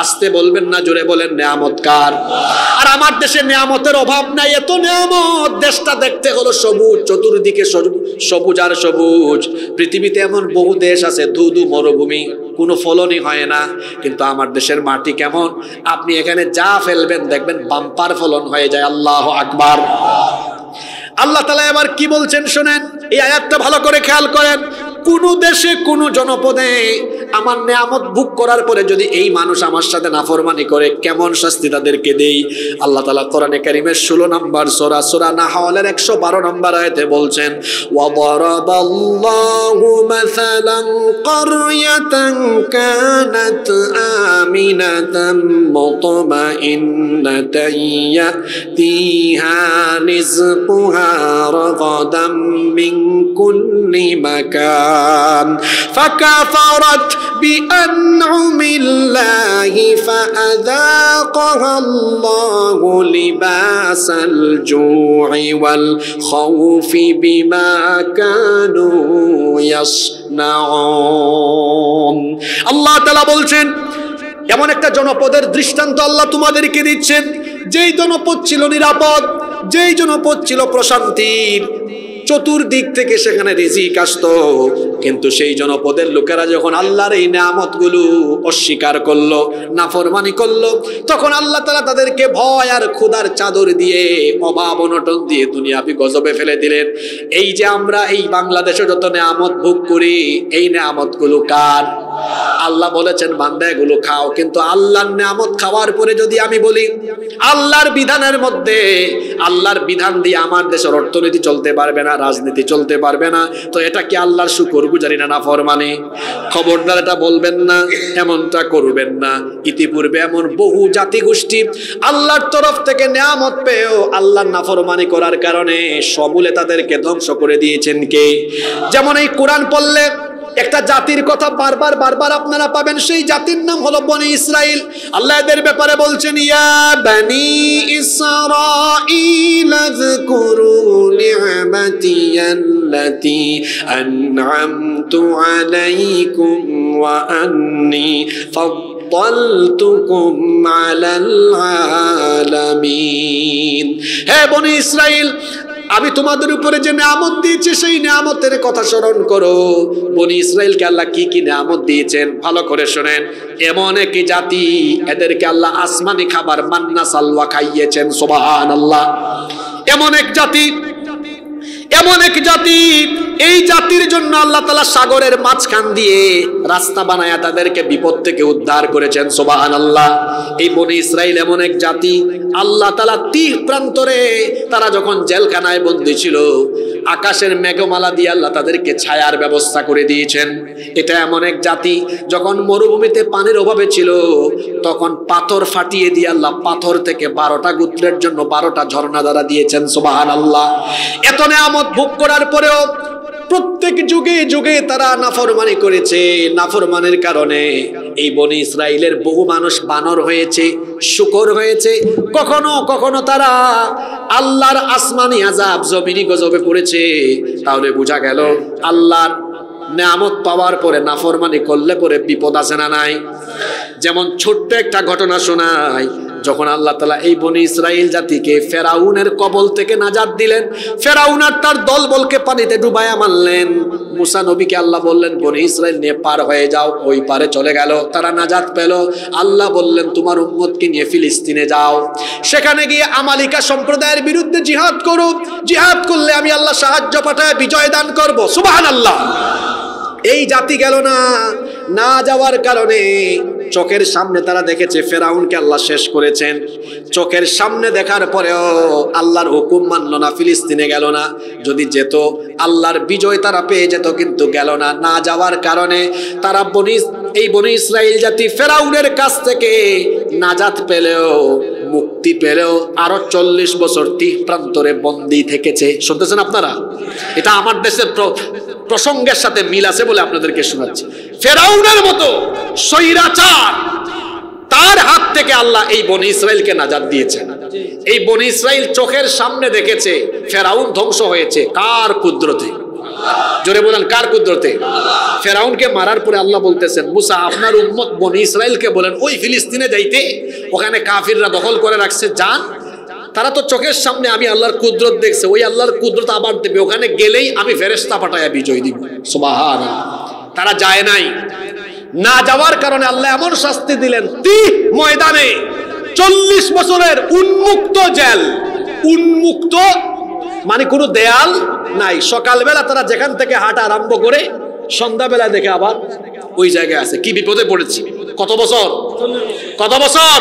আসতে বলবেন না, জোরে বলেন নিয়ামত কার? আর আমার দেশে নিয়ামতের অভাব নাই, এত নিয়ামত। দেশটা দেখতে হলো সবুজ, চতুর্দিকে সবুজ আর সবুজ। পৃথিবীতে এমন বহু দেশ আছে ধুধু মরুভূমি, কোনো ফলনই হয় না, কিন্তু আমার দেশের মাটি কেমন? আপনি এখানে যা ফেলবেন দেখবেন বাম্পার ফলন হয়ে যায়। আল্লাহু আকবার। আল্লাহ তাআলা এবার কি বলছেন শুনেন, এই আয়াতটা ভালো করে খেয়াল করেন। কোন দেশে কোন জনপদে আমার নিয়ামত ভোগ করার পরে যদি এই মানুষ আমার সাথে নাফরমানি করে, কেমন শাস্তি তাদেরকে দেই? আল্লাহ তাআলা কোরআনে কারীমের 16 নম্বর সূরা, সূরা নাহলের 112 নম্বর আয়াতে বলছেন ওয়া দারাবাল্লাহু মাসালান ক্বরয়াতান কানাত আমিনাতান মুতমাইন্নাতান ইয়াতিহা রিজকুহা রাগাদাম মিন কুল্লি মাকান ফাকাফারাত بأنعم الله فأذاقها الله لباس الجوع والخوف بما كانوا يصنعون। আল্লাহ তাআলা বলছেন এমন একটা জনপদের দৃষ্টান্ত আল্লাহ তোমাদেরকে দিচ্ছেন, যেই জনপদ ছিল নিরাপদ, যেই জনপদ ছিল প্রশান্তির, চতুর্দিক থেকে সেখানে রিজিক আসতো। কিন্তু সেই জনপদের লোকেরা যখন আল্লাহর এই নিয়ামতগুলো অস্বীকার করলো, নাফরমানি করলো, তখন আল্লাহ তাআলা তাদেরকে ভয় আর ক্ষুধার চাদর দিয়ে, অভাব অনটন দিয়ে দুনিয়াবি গজবে ফেলে দিলেন। এই যে আমরা এই বাংলাদেশে যত নিয়ামত ভোগ করি, এই নিয়ামতগুলো কার? আল্লাহ বলেছেন বান্দা এগুলো খাও। কিন্তু আল্লাহর নিয়ামত খাওয়ার পরে যদি আমি বলি আল্লাহর বিধানের মধ্যে, আল্লাহর বিধান দিয়ে আমার দেশের অর্থনীতি চলতে পারবে না, রাজনীতি চলতে পারবে না, তো এটা কি আল্লাহর শুকরগুজারি না নাফরমানি? খবরদার এটা বলবেন না, এমনটা করবেন না। ইতিপূর্বে এমন বহু জাতিগোষ্ঠী আল্লাহর তরফ থেকে নিয়ামত পেয়েও আল্লাহর নাফরমানি করার কারণে সমূলে তাদেরকে ধ্বংস করে দিয়েছেন কে? যেমন এই কোরআন পড়লে একটা জাতির কথা বারবার বারবার আপনারা পাবেন, সেই জাতির নাম হলো বনি ইসরাইল। আল্লাহ এদের ব্যাপারে বলছেন ইয়া বনি ইসরাইল আযকুরু নি'মাতি আল্লাতী আন'আমতু আলাইকুম ওয়া আন্নী ফাদ্দালতুকুম আলাল আলামিন। হে বনি ইসরাইল, আমি তোমাদের উপরে যে নিয়ামত দিয়েছি সেই নিয়ামতের কথা স্মরণ করো। বনি ইসরাইলকে আল্লাহ কি কি নিয়ামত দিয়েছেন ভালো করে শোনেন। এমন এক জাতি, এদেরকে আল্লাহ আসমানি খাবার মান্না সালওয়া খাইয়েছেন। সুবহানাল্লাহ। এমন এক জাতি, এমন এক জাতি, এই জাতির জন্য আল্লাহ তাআলা সাগরের মাঝখান দিয়ে রাস্তা বানায়া তাদেরকে বিপদ থেকে উদ্ধার করেছেন। সুবহানাল্লাহ। এই বনি ইসরাইল এমন এক জাতি, আল্লাহ তাআলা 30 প্রান্তরে তারা যখন জেলখানায় বন্দী ছিল, আকাশের মেঘমালা দিয়ে আল্লাহ তাদেরকে ছায়ার ব্যবস্থা করে দিয়েছেন। এটা এমন এক জাতি, যখন মরুভূমিতে পানির অভাবে ছিল, তখন পাথর ফাটিয়ে দিয়ে আল্লাহ পাথর থেকে 12টা গোত্রের জন্য 12টা ঝর্ণা দ্বারা দিয়েছেন। সুবহানাল্লাহ। এত নিয়ামত ভোগ করার পরেও প্রত্যেক যুগে যুগে তারা নাফরমানি করেছে। নাফরমানের কারণে এই বনি ইসরাইলের বহু মানুষ বানর হয়েছে, শূকর হয়েছে। কখনো কখনো তারা আল্লাহর আসমানি আযাব, জমিনি গজবে পড়েছে। তাহলে বোঝা গেল আল্লাহর নিয়ামত পাওয়ার পরে নাফরমানি করলে পরে বিপদ আছে না নাই? যেমন ছোট্ট একটা ঘটনা শোনাই। যখন আল্লাহ তাআলা এই বনি ইসরাইল জাতিকে ফেরাউনের কবল থেকে নাজাত দিলেন, ফেরাউন আর তার দলবলকে পানিতে ডুবায়া মারলেন, মুসা নবীকে আল্লাহ বললেন বনি ইসরাইল নিয়ে পার হয়ে যাও। ওই পারে চলে গেল, তারা নাজাত পেল। আল্লাহ বললেন তোমার উম্মতকে নিয়ে ফিলিস্তিনে যাও, সেখানে গিয়ে আমালিকা সম্প্রদায়ের বিরুদ্ধে জিহাদ করো। জিহাদ করলে আমি আল্লাহ সাহায্য পাঠায় বিজয় দান করব। সুবহানাল্লাহ। এই জাতি গেল না, না যাওয়ার কারণে চোখের সামনে তারা দেখেছে ফেরাউনকে আল্লাহ শেষ করেছেন। চোখের সামনে দেখার পরেও আল্লাহর হুকুম মানল না, ফিলিস্তিনে গেল না। যদি যেত আল্লাহর বিজয় তারা পেয়ে যেত, কিন্তু গেল না। না যাওয়ার কারণে তারা এই বনি ইসরাইল জাতি ফেরাউনের কাছ থেকে নাজাত পেলেও, মুক্তি পেলেও আরো 40 বছর 30 প্রান্তরে বন্দী থেকেছে। শুনতেছেন আপনারা? এটা আমার দেশের প্রসঙ্গের সাথে মিল আছে বলে আপনাদেরকে শোনাচ্ছি। ফেরাউনের মতো স্বৈরাচার, তার হাত থেকে আল্লাহ এই বনি ইসরাইলকে নাজাত দিয়েছেন। এই বনি ইসরাইল চোখের সামনে দেখেছে ফেরাউন ধ্বংস হয়েছে। কার কুদরতে? জোরে বলেন, কার কুদরতে? ফেরাউনকে মারার পরে আল্লাহ বলতেছেন মুসা আপনার উম্মত বনি ইসরাইলকে বলেন ওই ফিলিস্তিনে যাইতে, ওখানে কাফিররা দখল করে রাখছে, যান। তারা তো চোখের সামনে আমি আল্লাহর কুদরত দেখছে, ওই আল্লাহর কুদরত আবার দেবে, ওখানে গেলেই আমি ফেরেশতা পাঠায়া বিজয় দিব। সুবহানাল্লাহ। তারা যায় নাই। না যাওয়ার কারণে আল্লাহ এমন শাস্তি দিলেন, ময়দানে 40 বছরের উন্মুক্ত জেল। উন্মুক্ত মানে কোনো দেয়াল নাই। সকালবেলা তারা যেখান থেকে হাঁটা আরম্ভ করে সন্ধ্যাবেলা দেখে আবার ওই জায়গায় আছে। কি বিপদে পড়েছি! কত বছর, কত বছর!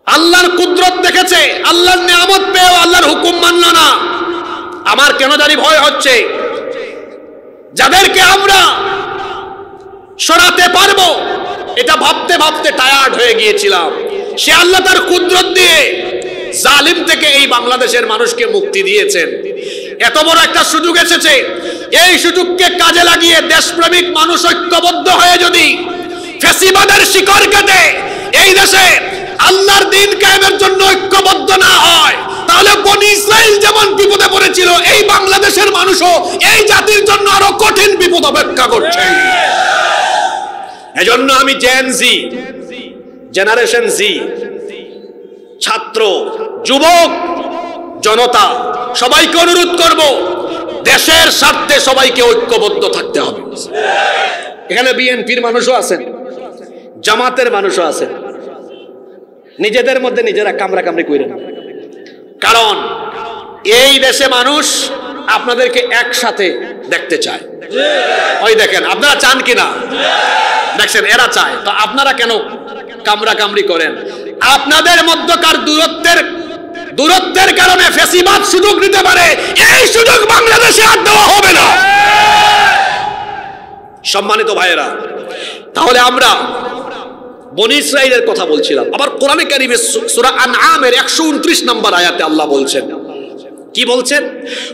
আল্লাহর কুদরত দেখেছে, আল্লাহর নিয়ামত পেয়েও আল্লাহর হুকুম মানল না। আমার কেন জানি ভয় হচ্ছে, যাদেরকে আমরা সরাতে পারবো এটা ভাবতে ভাবতে টায়ার্ড হয়ে গিয়েছিলাম। সে আল্লাহ তার কুদরত দিয়ে জালিম থেকে এই বাংলাদেশের মানুষকে মুক্তি দিয়েছেন। এত বড় একটা সুযোগ এসেছে, এই সুযোগকে কাজে লাগিয়ে দেশপ্রেমিক মানুষ ঐক্যবদ্ধ হয়ে যদি ফ্যাসিবাদের শিকড় কেটে এই দেশে আল্লাহর দ্বীন কায়েমের জন্য ঐক্যবদ্ধ না হয়, তাহলে বনি ইসরাইল যেমন বিপদে পড়েছিল, এই বাংলাদেশের মানুষও এই জাতির জন্য আরো কঠিন বিপদ অপেক্ষা করছে। এজন্য আমি জেনারেশন জি, ছাত্র, যুবক, জনতা সবাইকে অনুরোধ করব, দেশের স্বার্থে সবাইকে ঐক্যবদ্ধ থাকতে হবে। এখানে বিএনপির মানুষও আছেন, জামাতের মানুষও আছেন। নিজেদের মধ্যে নিজেরা কামড়াকামড়ি কইরেন না, কারণ এই দেশে মানুষ আপনাদেরকে একসাথে দেখতে চায়। ওই দেখেন, আপনারা চান কিনা? দেখছেন, এরা চায়, তো আপনারা কেন কামড়াকামড়ি করেন? আপনাদের মধ্যকার দূরত্বের কারণে ফ্যাসিবাদ সুযোগ নিতে পারে, এই সুযোগ বাংলাদেশে আর দেওয়া হবে না। সম্মানিত ভাইয়েরা, তাহলে আমরা বনি ইসরাইলের কথা বলছিলাম। আবার কোরআনে কারিমে সূরা আনআমের 129 নম্বর আয়াতে আল্লাহ বলছেন, কি বলছেন?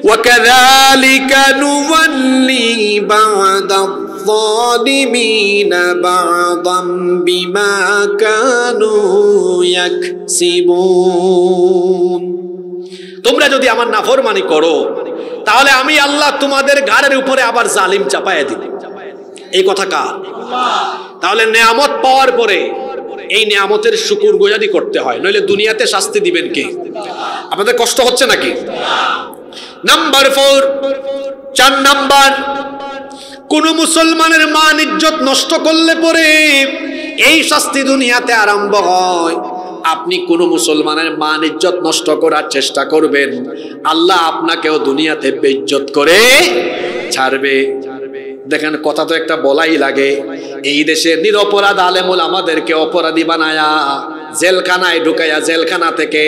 ওয়াকাযালিকা নুওয়াল্লি বা'দায-যালিমিনা বা'দাম বিমা কানু ইয়াকসিবুন। তোমরা যদি আমার নাফরমানি করো, তাহলে আমি আল্লাহ তোমাদের ঘাড়ের উপরে আবার জালিম চাপায়া দিব। এই কথা কার? তাহলে নিয়ামত পাওয়ার পরে এই নিয়ামতের শুকরগুজারি করতে হয়, নইলে দুনিয়াতে শাস্তি দিবেন কে? আপনাদের কষ্ট হচ্ছে নাকি? নাম্বার 4, 4 নাম্বার, কোন মুসলমানের মান ইজ্জত নষ্ট করলে পরে এই শাস্তি দুনিয়াতে আরম্ভ হয়। আপনি কোন মুসলমানের মান ইজ্জত নষ্ট করার চেষ্টা করবেন, আল্লাহ আপনাকেও দুনিয়াতে বেইজ্জত করে ছাড়বে। দেখেন, কথা তো একটা বলাই লাগে। এই দেশে নিরপরাধ আলেমুল আমাদেরকে অপরাধী বানায়া জেলখানায় ঢুকাইয়া, জেলখানা থেকে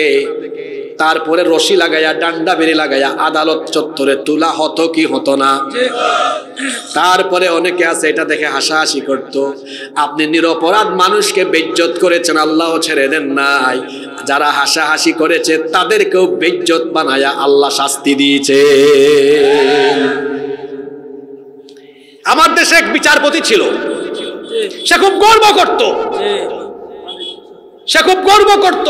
তারপরে রশি লাগাইয়া, ডান্ডা বেরি লাগাইয়া আদালত চত্বরে তুলা হতো কি হতো না? তারপরে অনেকে আছে এটা দেখে হাসাহাসি করত। আপনি নিরপরাধ মানুষকে বেইজ্জত করেছেন, আল্লাহ ছেড়ে দেন নাই। যারা হাসাহাসি করেছে তাদেরকেও বেইজ্জত বানায়া আল্লাহ শাস্তি দিয়েছে। আমার দেশে এক বিচারপতি ছিল, সে খুব গর্ব করত,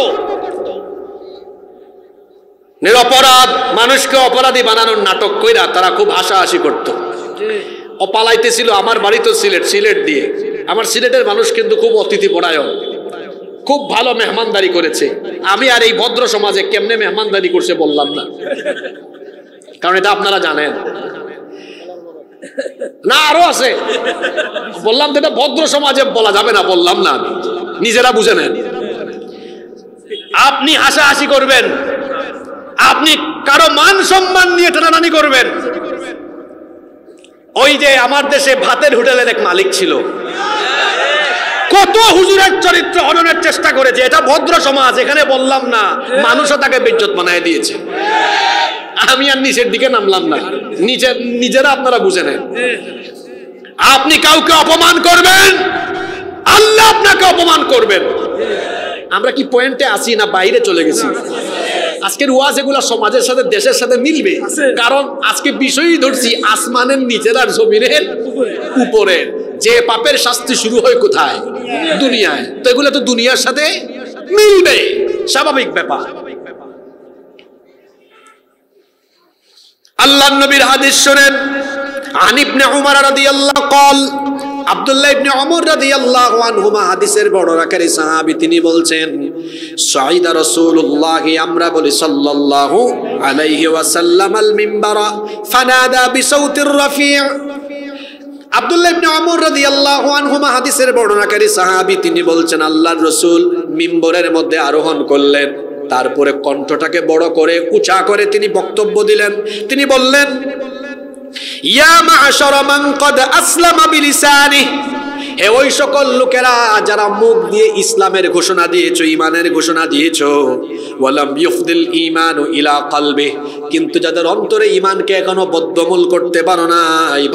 নিরপরাধ মানুষকে অপরাধী বানানোর নাটক কইরা তারা খুব হাসাহাসি করত। ও পালাইতেছিল আমার বাড়ি তো সিলেট দিয়ে। আমার সিলেটের মানুষ কিন্তু খুব অতিথি পরায়ণ, খুব ভালো মেহমানদারি করেছে। আমি আর এই ভদ্র সমাজে কেমনে মেহমানদারি করছে বললাম না, কারণ এটা আপনারা জানেন না, আরো আছে। বললাম তো এটা ভদ্র সমাজে বলা যাবে না, বললাম না, নিজেরা বুঝে নেন। আপনি হাসাহাসি করবেন, আপনি কারো মান সম্মান নিয়ে টানাটানি করবেন। ওই যে আমার দেশে ভাতের হোটেলের এক মালিক ছিল, কত হুজুরের চরিত্র হননের চেষ্টা করেছে। এটা ভদ্র সমাজ, এখানে বললাম না, মানুষও তাকে বেইজ্জত বানায় দিয়েছে। আমি আর নিচের দিকে নামলাম না, নিজেরা আপনারা বুঝে নেন। আপনি কাউকে অপমান করবেন, আল্লাহ আপনাকে অপমান করবেন। আমরা কি পয়েন্টে আসি না বাইরে চলে গেছি? আজকের ওয়াজ এগুলা সমাজের সাথে, দেশের সাথে মিলবে, কারণ আজকে বিষয়ই ধরছি আসমানের নিচের আর জমিনের উপরে। যে পাপের শাস্তি শুরু হয় কোথায়? দুনিয়ায়। তো এগুলো তো দুনিয়ার সাথে মিলবে, স্বাভাবিক ব্যাপার। আল্লাহর নবীর হাদিস শুনেন, আন ইবনে উমর রাদিয়াল্লাহু ক্বাল, আব্দুল্লাহ ইবনে উমর রাদিয়াল্লাহু আনহুমা হাদিসের বর্ণনাকারী সাহাবী, তিনি বলছেন, সাইদা রাসূলুল্লাহ, আমরা বলি সাল্লাল্লাহু আলাইহি ওয়াসাল্লাম, আল মিম্বারা ফানাদা বিসাউতির রাফি'। আব্দুল্লাহ ইবনে উমর রাদিয়াল্লাহু আনহুমা হাদিসের বর্ণনাকারী সাহাবী, তিনি বলছেন, আল্লাহর রাসূল মিম্বরের মধ্যে আরোহণ করলেন, তারপরে কণ্ঠটাকে বড় করে উঁচা করে তিনি বক্তব্য দিলেন। তিনি বললেন, ইয়া মা'শারা মান ক্বাদ আসলামা বিলিসানিহি, হে ওই সকল লোকেরা যারা মুখ দিয়ে ইসলামের ঘোষণা দিয়েছো, ঈমানের ঘোষণা দিয়েছো, ওয়ালাম ইউফদিল ঈমানু ইলা কলবি, কিন্তু যাদের অন্তরে ঈমানকে এখনো বদ্ধমূল করতে পারো না,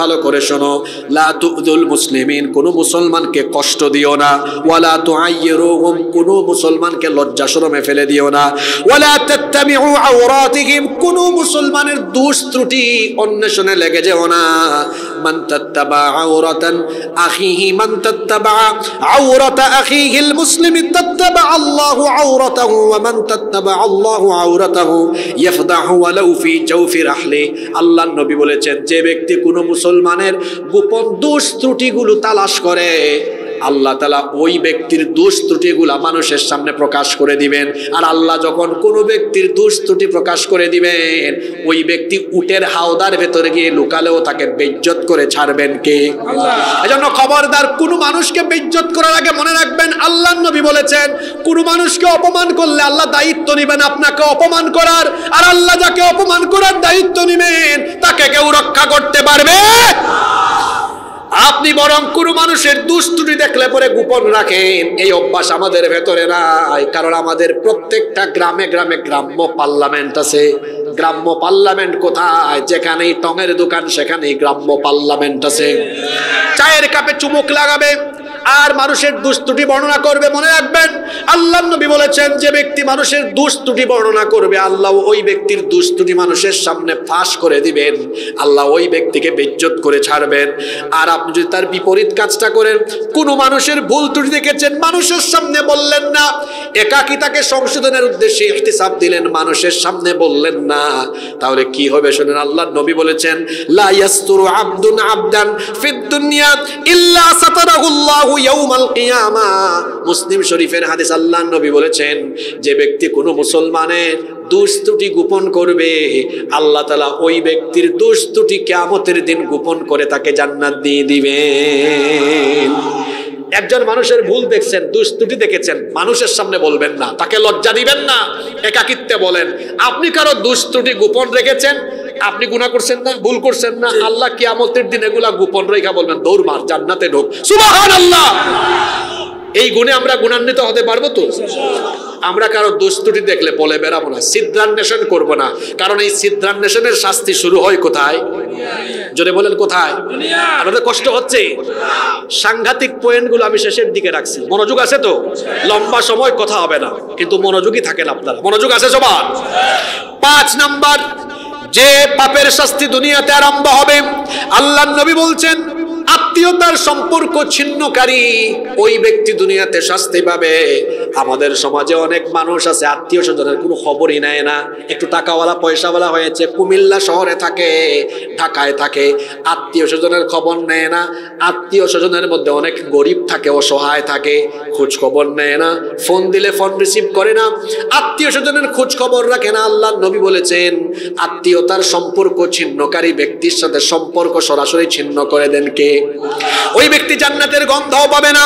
ভালো করে শোনো, লা তুযুল মুসলিমিন, কোন মুসলমানকে কষ্ট দিও না, ওয়ালা তুআইয়িরুহুম, কোন মুসলমানকে লজ্জা শরমে ফেলে দিও না, ওয়ালা তাত্তাবিউ আওরাতিহিম, কোন মুসলমানের দোষ ত্রুটি অন্বেষণে লেগে যেও না। মান তাত্তাবা আওরাতান আখিহি, মান তাত্তাবা আওরাতা আখিহিল মুসলিমি তাত্তাবা আল্লাহু আওরাতাহু, ওয়া মান তাত্তাবা আল্লাহু আওরাতাহু ইয়াফদাহু ওয়ালাউ ফি জাওফি রাহলি। আল্লাহর নবী বলেছেন, যে ব্যক্তি কোনো মুসলমানের গোপন দোষ ত্রুটিগুলো তালাশ করে, আল্লাহ তাআলা ওই ব্যক্তির দোষ ত্রুটিগুলা মানুষের সামনে প্রকাশ করে দিবেন। আর আল্লাহ যখন কোনো ব্যক্তির দোষ ত্রুটি প্রকাশ করে দিবেন, ওই ব্যক্তি উটের হাওদার ভেতরে গিয়ে লুকালেও তাকে বেইজ্জত করে ছাড়বেন কে? আল্লাহ। এজন্য খবরদার, কোনো মানুষকে বেইজ্জত করার আগে মনে রাখবেন, আল্লাহর নবী বলেছেন, কোনো মানুষকে অপমান করলে আল্লাহ দায়িত্ব নেবেন আপনাকে অপমান করার, আর আল্লাহ যাকে অপমান করার দায়িত্ব নেবেন তাকে কেউ রক্ষা করতে পারবে। আপনি বরং কোনো মানুষের দুষ্টুটি দেখলে পরে গোপন রাখেন, এই অভ্যাস আমাদের ভেতরে নাই। কারণ আমাদের প্রত্যেকটা গ্রামে গ্রামে গ্রাম্য পার্লামেন্ট আছে। গ্রাম্য পার্লামেন্ট কোথায়? যেখানেই টঙের দোকান সেখানেই গ্রাম্য পার্লামেন্ট আছে। চায়ের কাপে চুমুক লাগাবে আর মানুষের দুষ্টুটি বর্ণনা করবে। মনে রাখবেন, আল্লাহর নবী বলেছেন, যে ব্যক্তি মানুষের দুষ্টুটি বর্ণনা করবে, আল্লাহ ওই ব্যক্তির দুষ্টুটি মানুষের সামনে ফাঁস করে দিবেন, আল্লাহ ওই ব্যক্তিকে বেইজ্জত করে ছাড়বেন। আর আপনি যদি তার বিপরীত কাজটা করেন, কোনো মানুষের ভুল ত্রুটি দেখেছেন, মানুষের সামনে বললেন না, একাকী তাকে সংশোধনের উদ্দেশ্যে ইহতিসাব দিলেন, মানুষের সামনে বললেন না, তাহলে কি হবে শুনেন। আল্লাহর নবী বলেছেন, লা ইয়াসতুরু আবদুন আবদান ফিদ দুনিয়া ইল্লা সাতারাহুল্লাহু ইয়াউমাল কিয়ামা। মুসলিম শরীফের হাদিস, আল্লাহর নবী বলেছেন, যে ব্যক্তি কোনো মুসলমানের দোষ ত্রুটি গোপন করবে, আল্লাহ তাআলা ওই ব্যক্তির দোষ ত্রুটি কিয়ামতের দিন গোপন করে তাকে জান্নাত দিয়ে দিবেন। একজন মানুষের ভুল দেখছেন, দোষ ত্রুটি দেখেছেন, মানুষের সামনে বলবেন না, তাকে লজ্জা দিবেন না, একাকিত্বে বলেন। আপনি কারো দোষ ত্রুটি গোপন রেখেছেন, আপনি গুনাহ করছেন না, ভুল করছেন না, আল্লাহ কিয়ামতের দিন এগুলা গোপন রেখা বলবেন, দৌড় মার, জান্নাতে ঢোক। সুবহানাল্লাহ। এই গুণে আমরা গুণান্বিত হতে পারবো তো? আমরা কারো দোষ ত্রুটি দেখলে বলে বেড়াবো না, সিদ্ধান্বেষণ করবো না, কারণ এই সিদ্ধান্বেষণের শাস্তি শুরু হয় কোথায়? জোরে বলেন কোথায়? আমাদের কষ্ট হচ্ছে। সাংঘাতিক পয়েন্টগুলো আমি শেষের দিকে রাখছি, মনোযোগ আছে তো? লম্বা সময় কথা হবে না, কিন্তু মনোযোগী থাকেন আপনারা। মনোযোগ আছে সবার? 5 নাম্বার, যে পাপের শাস্তি দুনিয়াতে আরম্ভ হবে, আল্লাহর নবী বলছেন, আত্মীয়তার সম্পর্ক ছিন্নকারী ওই ব্যক্তি দুনিয়াতে শাস্তি পাবে। আমাদের সমাজে অনেক মানুষ আছে আত্মীয় স্বজনের কোনো খবরই নেয় না। একটু টাকাওয়ালা পয়সাওয়ালা হয়েছে, কুমিল্লা শহরে থাকে, ঢাকায় থাকে, আত্মীয় স্বজনের খবর নেয় না। আত্মীয় স্বজনের মধ্যে অনেক গরিব থাকে, অসহায় থাকে, খোঁজ খবর নেয় না, ফোন দিলে ফোন রিসিভ করে না, আত্মীয় স্বজনের খোঁজ খবর রাখে না। আল্লাহর নবী বলেছেন, আত্মীয়তার সম্পর্ক ছিন্নকারী ব্যক্তির সাথে সম্পর্ক সরাসরি ছিন্ন করে দেন কে? ওই ব্যক্তি জান্নাতের গন্ধও পাবে না।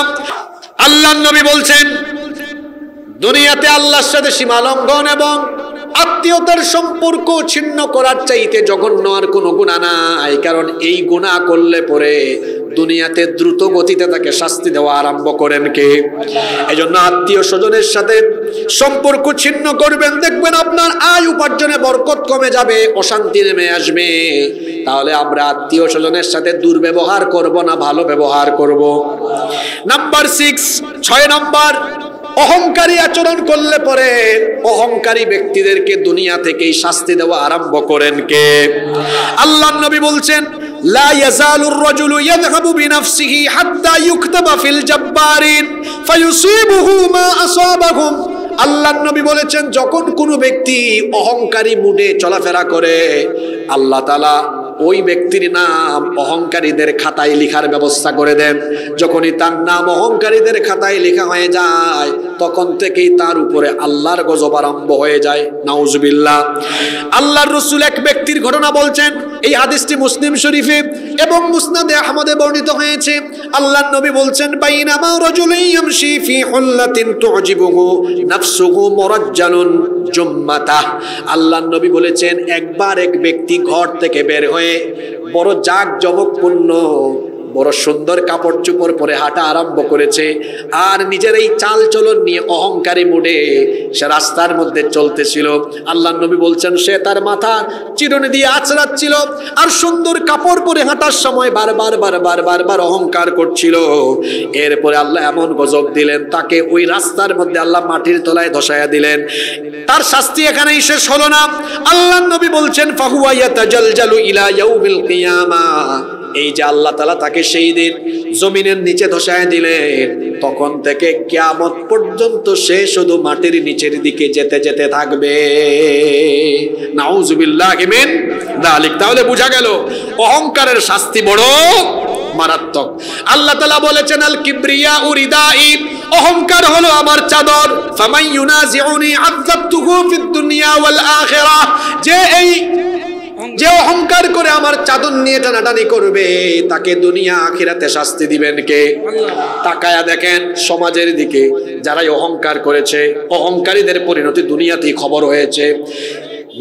আল্লাহর নবী বলছেন, দুনিয়াতে আল্লাহর সাথে সীমা লঙ্ঘন এবং আত্মীয়তার সম্পর্ক ছিন্ন করার চাইতে জঘন্য আর কোনো গুনাহ নাই। কারণ এই গুনাহ করলে পরে দুনিয়াতে দ্রুত গতিতে তাকে শাস্তি দেওয়া আরম্ভ করেন কে? এজন্য আত্মীয় স্বজনের সাথে সম্পর্ক ছিন্ন করবেন, দেখবেন আপনার আয় উপার্জনে বরকত কমে যাবে, অশান্তি নেমে আসবে। তাহলে আমরা আত্মীয় স্বজনের সাথে দুর্ব্যবহার করব না, ভালো ব্যবহার করব। নাম্বার 6 নাম্বার, অহংকারী আচরণ করলে পরে অহংকারী ব্যক্তিদেরকে দুনিয়া থেকেই শাস্তি দেওয়া আরম্ভ করেন কে? আল্লাহর নবী বলছেন, লা ইয়াজালুর রাজুলু ইয়াযহাবু বিনাফসিহি হাত্তা ইউকতাবা ফিল জাব্বারিন ফায়ুসিবুহু মা আসাবাহুম। আল্লাহর নবী বলেছেন, যখন কোনো ব্যক্তি অহংকারী মুডে চলাফেরা করে, আল্লাহ তাআলা ওই ব্যক্তির নাম অহংকারীদের খাতায় লেখার ব্যবস্থা করে দেন। যখনই তার নাম অহংকারীদের খাতায় লেখা হয়ে যায়, তখন থেকেই তার উপরে আল্লাহর গজব আরম্ভ হয়ে যায়। নাউজুবিল্লাহ। আল্লাহর রাসূল এক ব্যক্তির ঘটনা বলছেন, এই হাদিসটি মুসলিম শরীফে এবং মুসনাদে আহমদে বর্ণিত হয়েছে। আল্লাহর নবী বলছেন, বাইনামা রাজুলুন ইয়ামশি ফি হুল্লাতিন তুজিবুহু নাফসুহু মুরাজ্জালুন জুম্মাতাহ। আল্লাহর নবী বলেছেন, একবার এক ব্যক্তি ঘর থেকে বের হয়ে বড় জাঁকজমকপূর্ণ, বড় সুন্দর কাপড় চোপড় পরে হাঁটা আরম্ভ করেছে, আর নিজের এই চাল চলন নিয়ে অহংকারী মুডে সে রাস্তার মধ্যে চলতেছিল। আল্লাহর নবী বলছেন, সে তার মাথা চিরুনি দিয়ে আঁচড়াচ্ছিল আর সুন্দর কাপড় পরে হাঁটার সময় বারবার অহংকার করছিল। এরপরে আল্লাহ এমন গজব দিলেন, তাকে ওই রাস্তার মধ্যে আল্লাহ মাটির তলায় ধসায়া দিলেন। তার শাস্তি এখানেই শেষ হলো না। আল্লাহর নবী বলছেন, ফাহুয়া ইয়াতাজালজালু ইলা ইয়াউমিল কিয়ামা। এই যে আল্লাহ তাআলা তাকে সেই দিন জমিনের নিচে ধসায় দিলেন, তখন থেকে কিয়ামত পর্যন্ত সে শুধু মাটির নিচের দিকে যেতে যেতে থাকবে। নাউজুবিল্লাহি মিন যালিক। তাহলে বোঝা গেল অহংকারের শাস্তি বড় মারাত্মক। আল্লাহ তাআলা বলেছেন, আল কিবরিয়া উরিদাই, অহংকার হলো আমার চাদর। ফামান ইউনাজিউনি আযাবতুহু ফিদ দুনিয়া ওয়াল আখিরাহ। যে অহংকার করে আমার চাদর নিয়ে টানাটানি করবে, তাকে দুনিয়া আখিরাতে শাস্তি দিবেন কে? তাকায়া দেখেন সমাজের দিকে, যারাই অহংকার করেছে, অহংকারীদের পরিণতি দুনিয়াতেই খবর হয়েছে।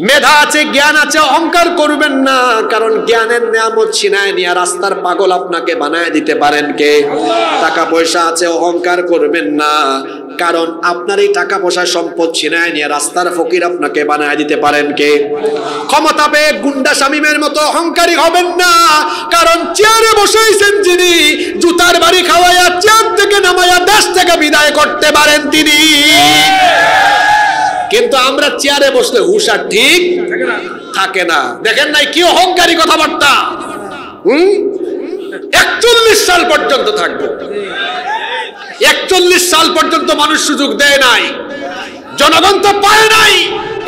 মেধা আছে, জ্ঞান আছে, অহংকার করবেন না, কারণ জ্ঞানের নিয়ামত ছিনায় নিয়ে রাস্তার পাগল আপনাকে বানায় দিতে পারেন কে? টাকা পয়সা আছে, অহংকার করবেন না, কারণ আপনার এই টাকা পয়সা সম্পদ ছিনায় নিয়ে রাস্তার ফকির আপনাকে বানায় দিতে পারেন কে? ক্ষমতা পেয়ে গুন্ডা শামীমের মতো অহংকারী হবেন না, কারণ চেয়ারে বসেছেন যিনি, জুতার বাড়ি খাওয়াইয়া চেয়ার থেকে নামাইয়া দেশ থেকে বিদায় করতে পারেন তিনি। কিন্তু আমরা চেয়ারে বসলে হুঁশ আর ঠিক থাকে না। দেখেন নাই কি অহংকারী কথাবার্তা। 41 সাল পর্যন্ত থাকবো, 41 সাল পর্যন্ত মানুষ সুযোগ দেয় নাই, জনগণ তো পায় নাই।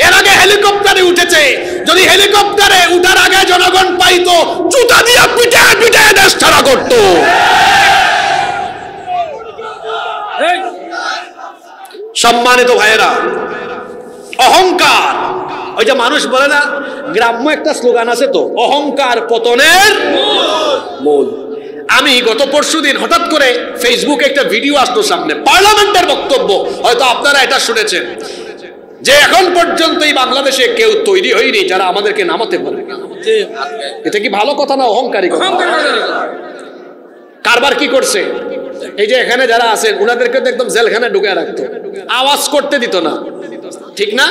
এর আগে হেলিকপ্টারে উঠেছে, যদি হেলিকপ্টারে উঠার আগে জনগণ পাইতো, জুতা দিয়ে পিটায় পিটায় দেশ ছাড়া করতো। সম্মানিত ভাইয়েরা, অহংকার, ওই যে মানুষ বলে না, গ্রাম্য একটা স্লোগান আছে তো, অহংকার পতনের মূল। আমি গত পরশুদিন হঠাৎ করে ফেসবুকে একটা ভিডিও আসলো সামনে, পার্লামেন্টের বক্তব্য, হয়তো আপনারা এটা শুনেছেন, যে এখন পর্যন্ত এই বাংলাদেশে কেউ তৈরি হয়নি যারা আমাদেরকে নামাতে পারে। এটা কি ভালো কথা না অহংকারী কথা? কারবার কি করছে, এই যে এখানে যারা আছেন উনাদেরকে তো একদম জেলখানায় ঢুকে রাখতো, আওয়াজ করতে দিত না, ঠিক না?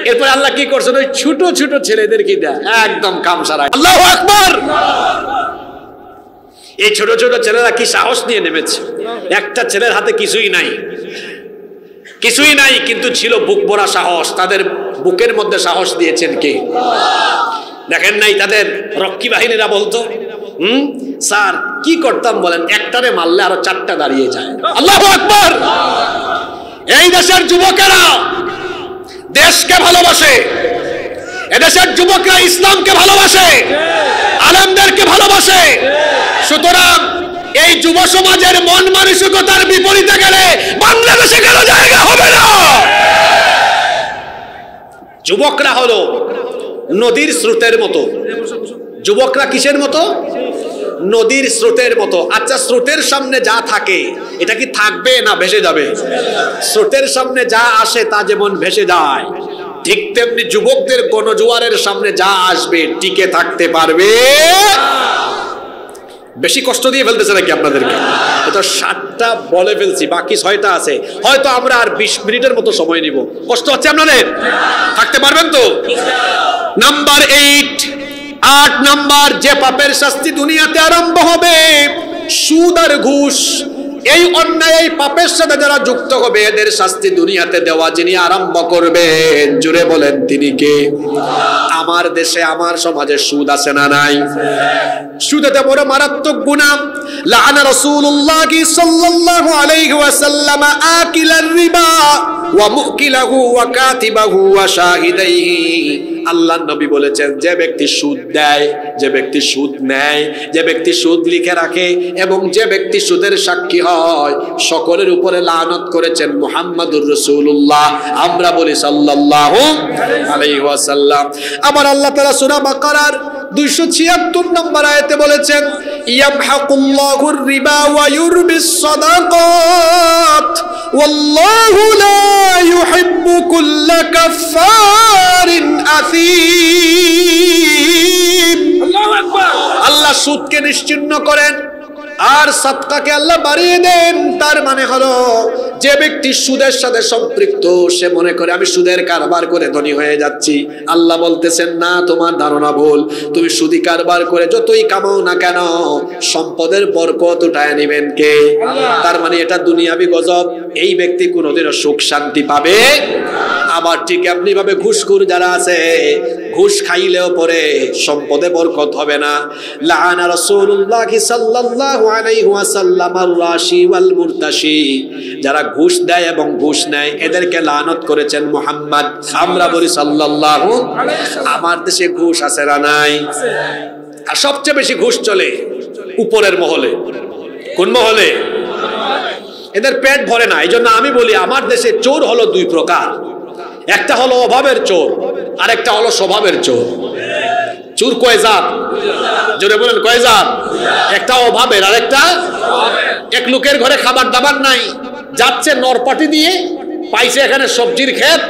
এরপর আল্লাহ কি করছেন, ওই ছোট ছোট ছেলেদের কি দেয় একদম কাম সারায়। আল্লাহু আকবার! এই ছোট ছোট ছেলেরা কি সাহস নিয়ে নেমেছে। একটা ছেলের হাতে কিছুই নাই, কিছুই নাই, কিন্তু ছিল বুক ভরা সাহস। তাদের বুকের মধ্যে সাহস দিয়েছেন কে? দেখেন নাই তাদের রক্ষী বাহিনীরা বলতো, স্যার কি করতাম বলেন, একটারে মারলে আরো চারটা দাঁড়িয়ে যায়। আল্লাহু আকবার! এই দেশের যুবকেরা দেশকে ভালোবাসে, এদেশের যুবকরা ইসলামকে ভালোবাসে, আলেমদেরকে ভালোবাসে। সুতরাং এই যুব সমাজের মন মানসিকতার বিপরীতে গেলে বাংলাদেশে কেন জায়গা হবে না? যুবকরা হলো নদীর স্রোতের মতো। যুবকরা কিসের মতো? নদীর স্রোতের মতো। আচ্ছা, স্রোতের সামনে যা থাকে এটা কি থাকবে না ভেসে যাবে? স্রোতের সামনে যা আসে তা যেমন ভেসে যায়, ঠিক তেমনি যুবকদের গণজোয়ারের সামনে যা আসবে টিকে থাকতে পারবে। বেশি কষ্ট দিয়ে ফেলতেছে নাকি আপনাদেরকে? এটা 7টা বলে ফেলছি, বাকি 6টা আছে। হয়তো আমরা আর 20 মিনিটের মতো সময় নিব। কষ্ট হচ্ছে আপনাদের? থাকতে পারবেন তো? নাম্বার 8 নাম্বার, যে পাপের শাস্তি দুনিয়াতে আরম্ভ হবে, সুদ আর ঘুষ। এই অন্যায়, এই পাপের সাথে যারা যুক্ত হবে এদের শাস্তি দুনিয়াতে দেওয়া যিনি আরম্ভ করবেন, জুড়ে বলেন তিনি কে? আমার দেশে, আমার সমাজে সুদ আছে না নাই? সুদ এত বড় মারাত্মক গুনাহ। লাআনা রাসূলুল্লাহ সাল্লাল্লাহু আলাইহি ওয়াসাল্লাম আকিলার রিবা ওয়া মুকিলাহু ওয়া কাতিবাহু ওয়া শাহিদাইহি। আল্লাহর নবী বলেছেন, যে ব্যক্তি সুদ দেয়, যে ব্যক্তি সুদ নেয়, যে ব্যক্তি সুদ লিখে রাখে এবং যে ব্যক্তি সুদের সাক্ষী হয়, সকলের উপরে লানত করেছেন মুহাম্মাদুর রাসূলুল্লাহ। আমরা বলি সাল্লাল্লাহু আলাইহি ওয়াসাল্লাম। আমার আল্লাহ তাআলা সূরা বাকারার 276 নম্বর আয়াতে বলেছেন, ইয়ামহাকুল্লাহুর রিবা ওয়া ইউরবিস সাদাকাত ওয়াল্লাহু লা ইউহিব্বু কুল্লা কাফফারিন আথীম। আল্লাহু আকবার! আল্লাহ সুদকে নিশ্চিহ্ন করেন আর সাদকাকে আল্লাহ বাড়িয়ে দেন। তার মানে হলো, যে ব্যক্তি সুদের সাথে সম্পৃক্ত সে মনে করে আমি সুদের কারবার করে ধনী হয়ে যাচ্ছি। আল্লাহ বলতেছেন, না, তোমার ধারণা ভুল। তুমি সুদি কারবার করে যতই কামাও না কেন, সম্পদের বরকত উঠায় নেবেন কে? তার মানে এটা দুনিয়াবি গজব। এই ব্যক্তি কোনোদিনও সুখ শান্তি পাবে। আবার ঠিক এমনি ভাবে ঘুষখোর যারা আছে, ঘুষ খাইলেও পরে সম্পদে বরকত হবে না। লাআনা রাসূলুল্লাহ সাল্লাল্লাহু আলাইহি ওয়াসাল্লাম আর-রাশি ওয়াল মুরতাশি। যারা ঘুষ দেয় এবং ঘুষ নেয় এদেরকে লানত করেছেন মুহাম্মদ। আমরা বলি সাল্লাল্লাহু আলাইহি ওয়াসাল্লাম। আমার দেশে ঘুষ আছে না নাই? আর সবচেয়ে বেশি ঘুষ চলে উপরের মহলে। কোন মহলে? এদের পেট ভরে না। এই জন্য আমি বলি আমার দেশে চোর হলো 2 প্রকার। একটা হলো অভাবের চোর, আর একটা হলো স্বভাবের চোর। চোর কয় জাত? জোরে বলেন, কয় জাত? একটা অভাবের, আর একটা এক লোকের ঘরে খাবার দাবার নাই, যাচ্ছে নরপাটি দিয়ে, পাইছে এখানে সবজির ক্ষেত,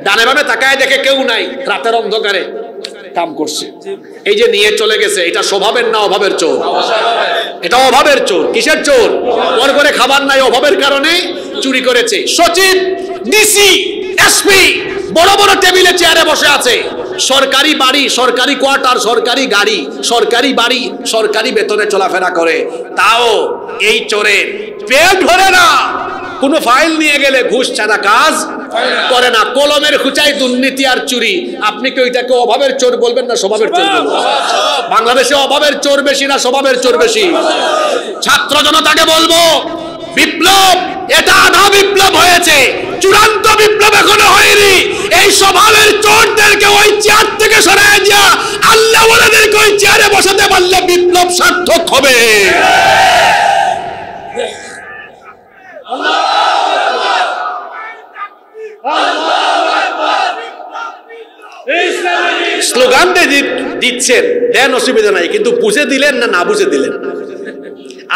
ডানে বামে তাকায় দেখে কেউ নাই, রাতের অন্ধকারে কাম করছে, এই যে নিয়ে চলে গেছে। এটা স্বভাবের না অভাবের চোর? এটা অভাবের চোর। কিসের চোর? ওর ঘরে খাবার নাই, অভাবের কারণে চুরি করেছে। সচিব, ডিসি, এসপি বড় বড় টেবিলে চেয়ারে বসে আছে, সরকারি বাড়ি, সরকারি কোয়ার্টার, সরকারি গাড়ি, সরকারি বাড়ি, সরকারি বেতনে চলাফেরা করে, তাও এই চোরের পেট ভরে না। কোনো ফাইল নিয়ে গেলে ঘুষ ছাড়া কাজ করে না। কলমের খুঁচাই দুর্নীতি আর চুরি। আপনি কি ওইটাকে অভাবের চোর বলবেন না স্বভাবের চোর বলবেন? বাংলাদেশে অভাবের চোর বেশি না স্বভাবের চোর বেশি? ছাত্র জনতাকে বলবো, বিপ্লব এটা আধা বিপ্লব হয়েছে, চূড়ান্ত বিপ্লব এখনো হয়নি। এই স্বভাবের চোরদেরকে ওই চেয়ার থেকে সরায় দিয়া আল্লাহ ওয়ালাদেরকে ওই চেয়ারে বসাতে পারলে বিপ্লব সার্থক হবে। স্লোগান দিচ্ছেন, দেন, অসুবিধা নাই, কিন্তু বুঝে দিলেন না বুঝে দিলেন।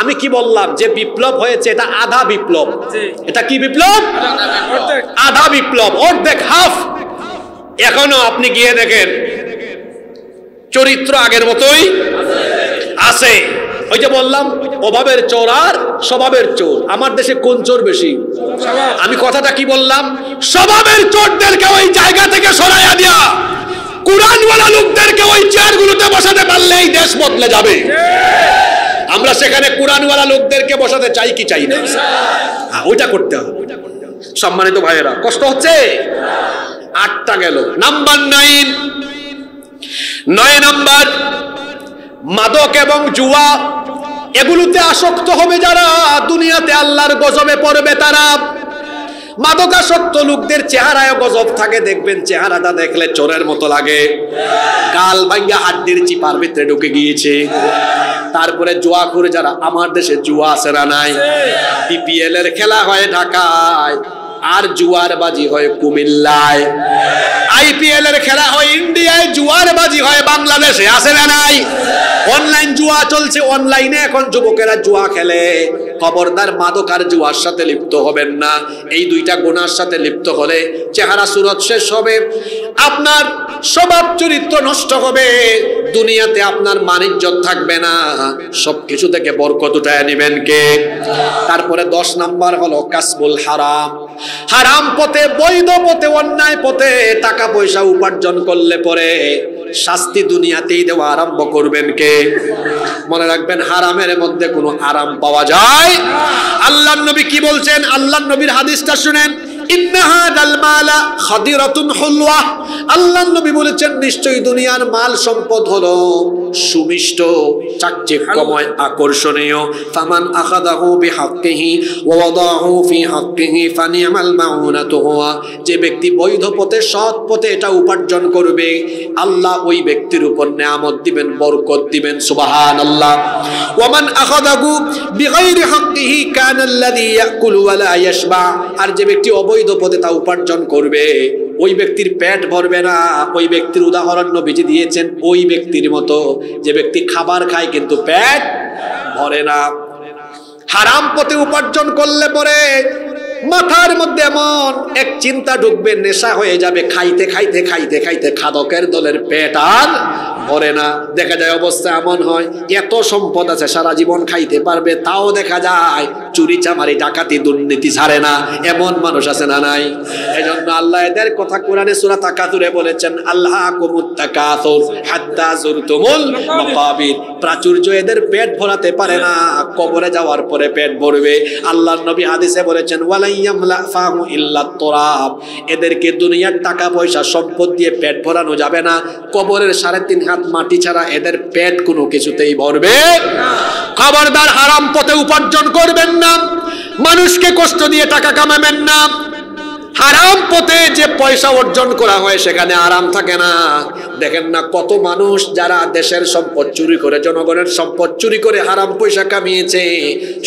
আমি কি বললাম যে বিপ্লব হয়েছে এটা আধা বিপ্লব। এটা কি বিপ্লব? আধা বিপ্লব, অর্ধেক, হাফ। এখনো আপনি গিয়ে দেখেন চরিত্র আগের মতোই আছে। ওই যে বললাম অভাবের চোর আর স্বভাবের চোর। আমার দেশে কোন চোর বেশি? আমি কথাটা কি বললাম? স্বভাবের চোরদেরকে ওই জায়গা থেকে সরাইয়া দিয়া কুরআনওয়ালা লোকদেরকে ওই চেয়ারগুলোতে বসাতে পারলেই দেশ বদলে যাবে। আমরা সেখানে কুরআনওয়ালা লোকদেরকে বসাতে চাই কি চাই না? ওইটা করতে হবে। সম্মানিত ভাইয়েরা, কষ্ট হচ্ছে? 8টা গেল। নাম্বার 9 নাম্বার, মাদক এবং জুয়া, এগুলোতে আসক্ত হবে যারা, দুনিয়াতে আল্লাহর গজবে পড়বে তারা। মাদকাসক্ত লোকদের চেহারায় গজব থাকে, দেখবেন চেহারাটা দেখলে চোরের মতো লাগে, গাল ভাঙ্গা হাড্ডির চিপার ভিতরে ঢুকে গিয়েছে। তারপরে জুয়া করে যারা, আমার দেশে জুয়া আছে না নাই? বিপিএল এর খেলা হয় ঢাকায়, আর জুয়ার বাজি হয় কুমিল্লায়। আইপিএল এর খেলা হয় ইন্ডিয়ায়, জুয়ার বাজি হয় বাংলাদেশে, আছে না নাই? অনলাইন জুয়া চলছে, অনলাইনে এখন যুবকেরা জুয়া খেলে। খবরদার, মাদক আর জুয়ার সাথে লিপ্ত হবেন না। এই দুইটা গুনার সাথে লিপ্ত হলে চেহারা সুরত শেষ হবে, আপনার স্বভাব চরিত্র নষ্ট হবে, দুনিয়াতে আপনার মান-ইজ্জত থাকবে না, সবকিছু থেকে বরকত উঠায় নেবেন কে? তারপরে 10 নাম্বার হলো কাসবুল হারাম। হারাম পথে, বৈধ পথে, অন্যায় পথে টাকা পয়সা উপার্জন করলে পরে শাস্তি দুনিয়াতেই দেওয়া আরম্ভ করবেন কে? মনে রাখবেন, হারামের মধ্যে কোনো আরাম পাওয়া যায়? আল্লাহর নবী কি বলছেন? আল্লাহর নবীর হাদিসটা শুনেন। আল্লাহর নবী বলেছেন, নিশ্চয়ই দুনিয়ার মাল সম্পদ হলো সুমিষ্ট, চাকচিক্যময়, আকর্ষণীয়। ফামান আখাযাহু বিহাক্কিহি ওয়া ওয়াদাহু ফি হাক্কিহি ফানি'মাল মাউনাতু হুয়া। যে ব্যক্তি বৈধ পথে, সৎ পথে এটা উপার্জন করবে, আল্লাহ ওই ব্যক্তির উপর নেয়ামত দিবেন, বরকত দিবেন। সুবহানাল্লাহ। ওয়া মান আখাযাহু বিগাইরি হাক্কিহি কানা আল্লাযী ইয়াকুলু ওয়া লা ইয়াশবা। আর যে ব্যক্তি অবৈধ পথে তা উপার্জন করবে, ওই ব্যক্তির পেট ভরবে না। ওই ব্যক্তির উদাহরণ নবীজি দিয়েছেন ওই ব্যক্তির মতো, যে ব্যক্তি খাবার খায় কিন্তু পেট ভরে না। হারাম পথে উপার্জন করলে পরে মাথার মধ্যে এমন এক চিন্তা ঢুকবে, নেশা হয়ে যাবে, খাইতে খাইতে খাইতে খাইতে খাদকের দলের পেট আর ভরে না। দেখা যায় অবস্থা এমন হয়, এত সম্পদ আছে, সারা জীবন খাইতে পারবে, তাও দেখা যায় চুরি চামারি ডাকাতি দুর্নীতি ছাড়ে না। এমন মানুষ আছে না নাই? এজন্য আল্লাহ এদের কথা কোরআনে সূরা তাকাসুরে বলেছেন, আল্লাহকুমুত তাকাসুর হাত্তা যুরতুমুল মাকাবির। প্রাচুর্য এদের পেট ভরাতে পারে না, কবরে যাওয়ার পরে পেট ভরবে। আল্লাহর নবী হাদিসে বলেছেন, ওয়ালাইয়ামলা ফাহু ইল্লা তুরাব। এদেরকে দুনিয়ার টাকা পয়সা সম্পদ দিয়ে পেট ভরানো যাবে না, কবরের 3.5 হাত মাটি ছাড়া এদের পেট কোনো কিছুতেই ভরবে না। খবরদার, হারাম পথে উপার্জন করবেন না, মানুষকে কষ্ট দিয়ে টাকা কামাবেন না। হারাম পথে যে পয়সা অর্জন করা হয় সেখানে আরাম থাকে না। দেখেন না কত মানুষ যারা দেশের সম্পদ চুরি করে, জনগণের সম্পদ চুরি করে হারাম পয়সা কামিয়েছে,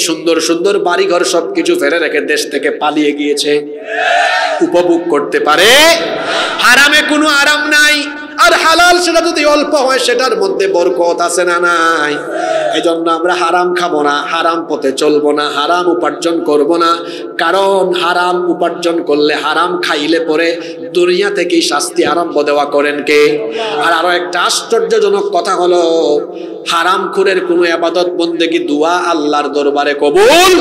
সুন্দর সুন্দর বাড়িঘর সবকিছু ফেলে রেখে দেশ থেকে পালিয়ে গিয়েছে, উপভোগ করতে পারে। হারামে কোনো আরাম নাই, আর হালাল সেটা যদি অল্প হয় সেটার মধ্যে বরকত আছে না নাই? এজন্য আমরা হারাম খাবো না, হারাম পথে চলবো না, হারাম উপার্জন করব না। কারণ হারাম উপার্জন করলে, হারাম খাইলে পরে দুনিয়া থেকেই শাস্তি আরম্ভ দেওয়া করেন কে? আর আরো একটা আশ্চর্যজনক কথা হলো, হারামখোরের কোনো ইবাদত বন্দেগী, দুয়া আল্লাহর দরবারে কবুল।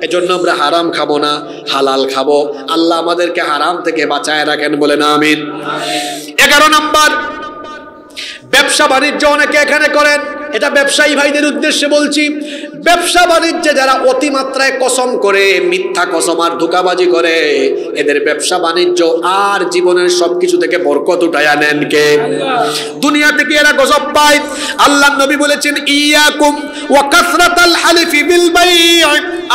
এজন্য আমরা হারাম খাবো না, হালাল খাবো। আল্লাহ আমাদেরকে হারাম থেকে বাঁচায় রাখেন, বলেন আমিন। 11 নাম্বার, ব্যবসা বাণিজ্য অনেকে এখানে করেন, এটা ব্যবসায়ী ভাইদের উদ্দেশ্যে বলছি। ব্যবসা বাণিজ্যে যারা অতিমাত্রায় কসম করে, মিথ্যা কসম আর ধোঁকাবাজি করে, এদের ব্যবসা বাণিজ্য আর জীবনের সবকিছু থেকে বরকত উঠায়া নেন কে? দুনিয়া থেকে এরা গজব পায়। আল্লাহর নবী বলেছেন, ইয়াকুম ওয়া কাসরাতাল হালিফি বিল বাই'।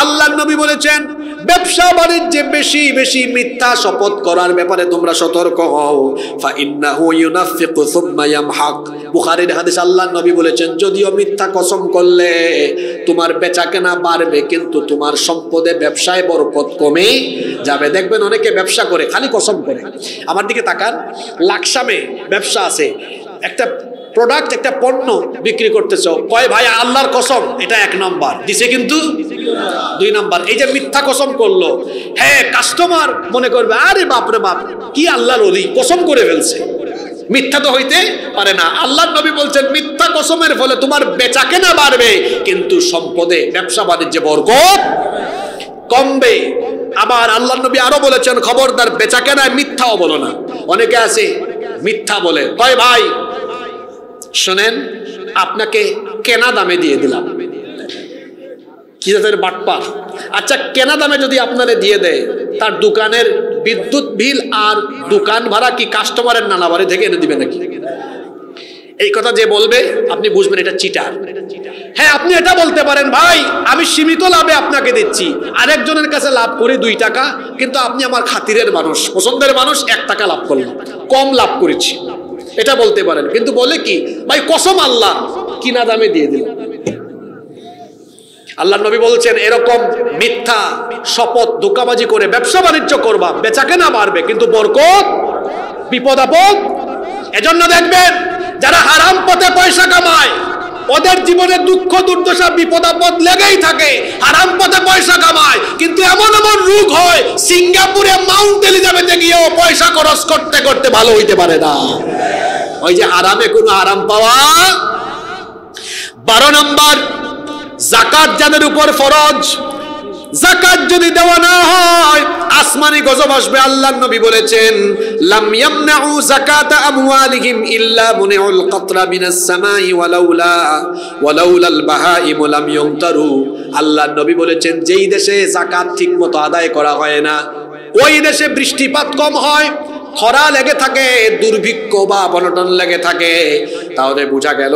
আল্লাহর নবী বলেছেন, ব্যবসা বাণিজ্যে বেশি বেশি মিথ্যা শপথ করার ব্যাপারে তোমরা সতর্ক হও। ফাইন্নাহু ইউনাফিকু সুম্মা ইয়ামহাক, বুখারীর হাদিস, আল্লাহর নবী বলেছেন যদিও মিথ্যা কসম করলে তোমার বেচাকেনা বাড়বে কিন্তু তোমার সম্পদে ব্যবসায় বরকত কমে যাবে। দেখবেন অনেকে ব্যবসা করে খালি কসম করে। আমার দিকে তাকান, লাকসামে ব্যবসা আছে, একটা প্রোডাক্ট একটা পণ্য বিক্রি করতেছ, কয় ভাই আল্লাহর কসম এটা 1 নাম্বার দিছে কিন্তু 2 নাম্বার। এই যে মিথ্যা কসম করলো, হ্যাঁ কাস্টমার মনে করবে আরে বাপরে বাপ কি আল্লাহর ওলি কসম করে ফেলছে, মিথ্যা তো হইতে পারে না। আল্লাহর নবী বলছেন মিথ্যা কসমের ফলে তোমার বেচাকেনা বাড়বে কিন্তু সম্পদে ব্যবসা বাণিজ্যে বরকত কমবে। আবার আল্লাহর নবী আরো বলেছেন খবরদার বেচাকেনায় মিথ্যাও বলো না। অনেকে আছে মিথ্যা বলে, কয় ভাই শোনেন আপনাকে কেনা দামে দিয়ে দিলাম, কি জাতের বাটপার। আচ্ছা কেনা দামে যদি আপনারে দিয়ে দেয়, তার দোকানের বিদ্যুৎ বিল আর দোকান ভাড়া কি কাস্টমারের নানা বাড়ি থেকে এনে দিবে নাকি? এই কথা যে বলবে আপনি বুঝবেন এটা চিটার। হ্যাঁ আপনি এটা বলতে পারেন ভাই আমি সীমিত লাভে আপনাকে দিচ্ছি, আরেকজনের কাছে লাভ করি 2 টাকা, কিন্তু আপনি আমার খাতিরের মানুষ, পছন্দের মানুষ, 1 টাকা লাভ করলাম, কম লাভ করেছি, এটা বলতে পারেন। কিন্তু বলে কি ভাই কসম আল্লাহ কিনা দামে দিয়ে দিলাম। আল্লাহর নবী বলছেন এরকম মিথ্যা শপথ ধোঁকাবাজি করে ব্যবসা বাণিজ্য করবা, বেচাকেনা বাড়বে কিন্তু বরকত বিপদ আপদ। এজন্য দেখবেন যারা হারাম পথে পয়সা কামায় ওদের জীবনে দুঃখ দুর্দশা বিপদ আপদ লেগেই থাকে, হারাম পথে পয়সা কামায় কিন্তু এমন এমন রোগ হয় সিঙ্গাপুরে মাউন্ট এলিজাবেথে গিয়েও পয়সা খরচ করতে করতে ভালো হইতে পারে না। ওই যে হারামে কোনো আরাম পাওয়া। 12 নম্বর যাকাত যাদের উপর ফরজ, যাকাত যদি দেওয়া না হয় আসমানি গজব আসবে। আল্লাহর নবী বলেছেন লাম ইয়ামনাউ যাকাতা আমওয়ালিহিম ইল্লা মুনিউল কাতরা মিনাস সামাই ওয়ালাউলাল বাহাইম লাম ইউমতারু। আল্লাহর নবী বলেছেন যেই দেশে যাকাত ঠিকমতো আদায় করা হয় না ওই দেশে বৃষ্টিপাত কম হয়, খরা লেগে থাকে, দুর্ভিক্ষ বা বনটন লেগে থাকে। তাহলে বোঝা গেল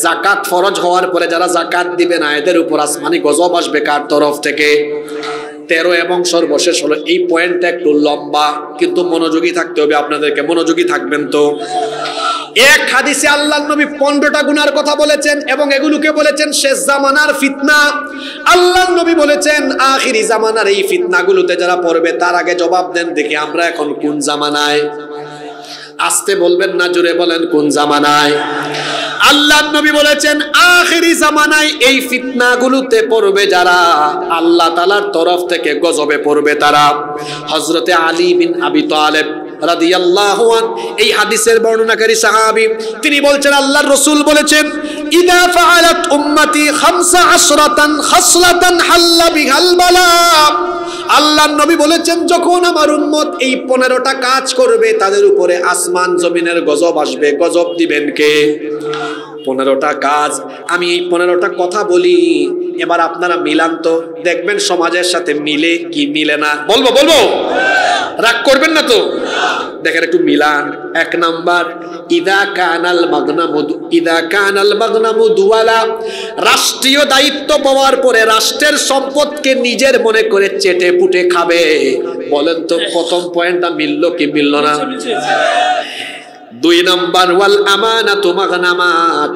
যাকাত ফরজ হওয়ার পরে যারা যাকাত দিবে না এদের উপর আসমানি গজব আসবে কার তরফ থেকে? 13 এবং সর্বশেষ হলো, এই পয়েন্টটা একটু লম্বা কিন্তু মনোযোগী থাকতে হবে আপনাদেরকে, মনোযোগী থাকবেন তো। এক হাদিসে আল্লাহর নবী 15টা গুনার কথা বলেছেন এবং এগুলোকে বলেছেন শেষ জামানার ফিতনা। আল্লাহর নবী বলেছেন আখিরি জামানার এই ফিতনাগুলোতে যারা পড়বে তার আগে জবাব দেন দেখি আমরা এখন কোন জামানায়। আস্তে বলবেন না, জোরে বলেন কোন জামানায়। আল্লাহর নবী বলেছেন আখিরি জামানায় এই ফিতনাগুলোতে পড়বে যারা আল্লাহ তাআলার তরফ থেকে গজবে পড়বে তারা। হযরতে আলী বিন আবি তালেব রাদিয়াল্লাহু আনহু এই হাদিসের বর্ণনাকারী সাহাবী, তিনি বলছেন আল্লাহর রাসূল বলেছেন ইদা ফাআলাত উম্মতি 15 খাসলাতান হাল্লা বিহাল বালা। আল্লাহর নবী বলেছেন যখন আমার উম্মত এই 15টা কাজ করবে তাদের উপরে আসমান জমিনের গজব আসবে। গজব দিবেন কে? 15টা কাজ। আমি এই 15টা কথা বলি, এবার আপনারা মিলান তো, দেখবেন সমাজের সাথে মিলে কি মিলে না। বলবো রাগ করবেন না তো? দেখেন একটু মিলান। 1 নাম্বার ইদা কানাল মাগনামু দুওয়ালা, রাষ্ট্রীয় দায়িত্ব পাওয়ার পরে রাষ্ট্রের সম্পদকে নিজের মনে করে চেটে পুটে খাবে। বলেন তো প্রথম পয়েন্টটা মিললো কি মিললো না? 2 নাম্বার ওয়াল আমানাতু মাগনামা,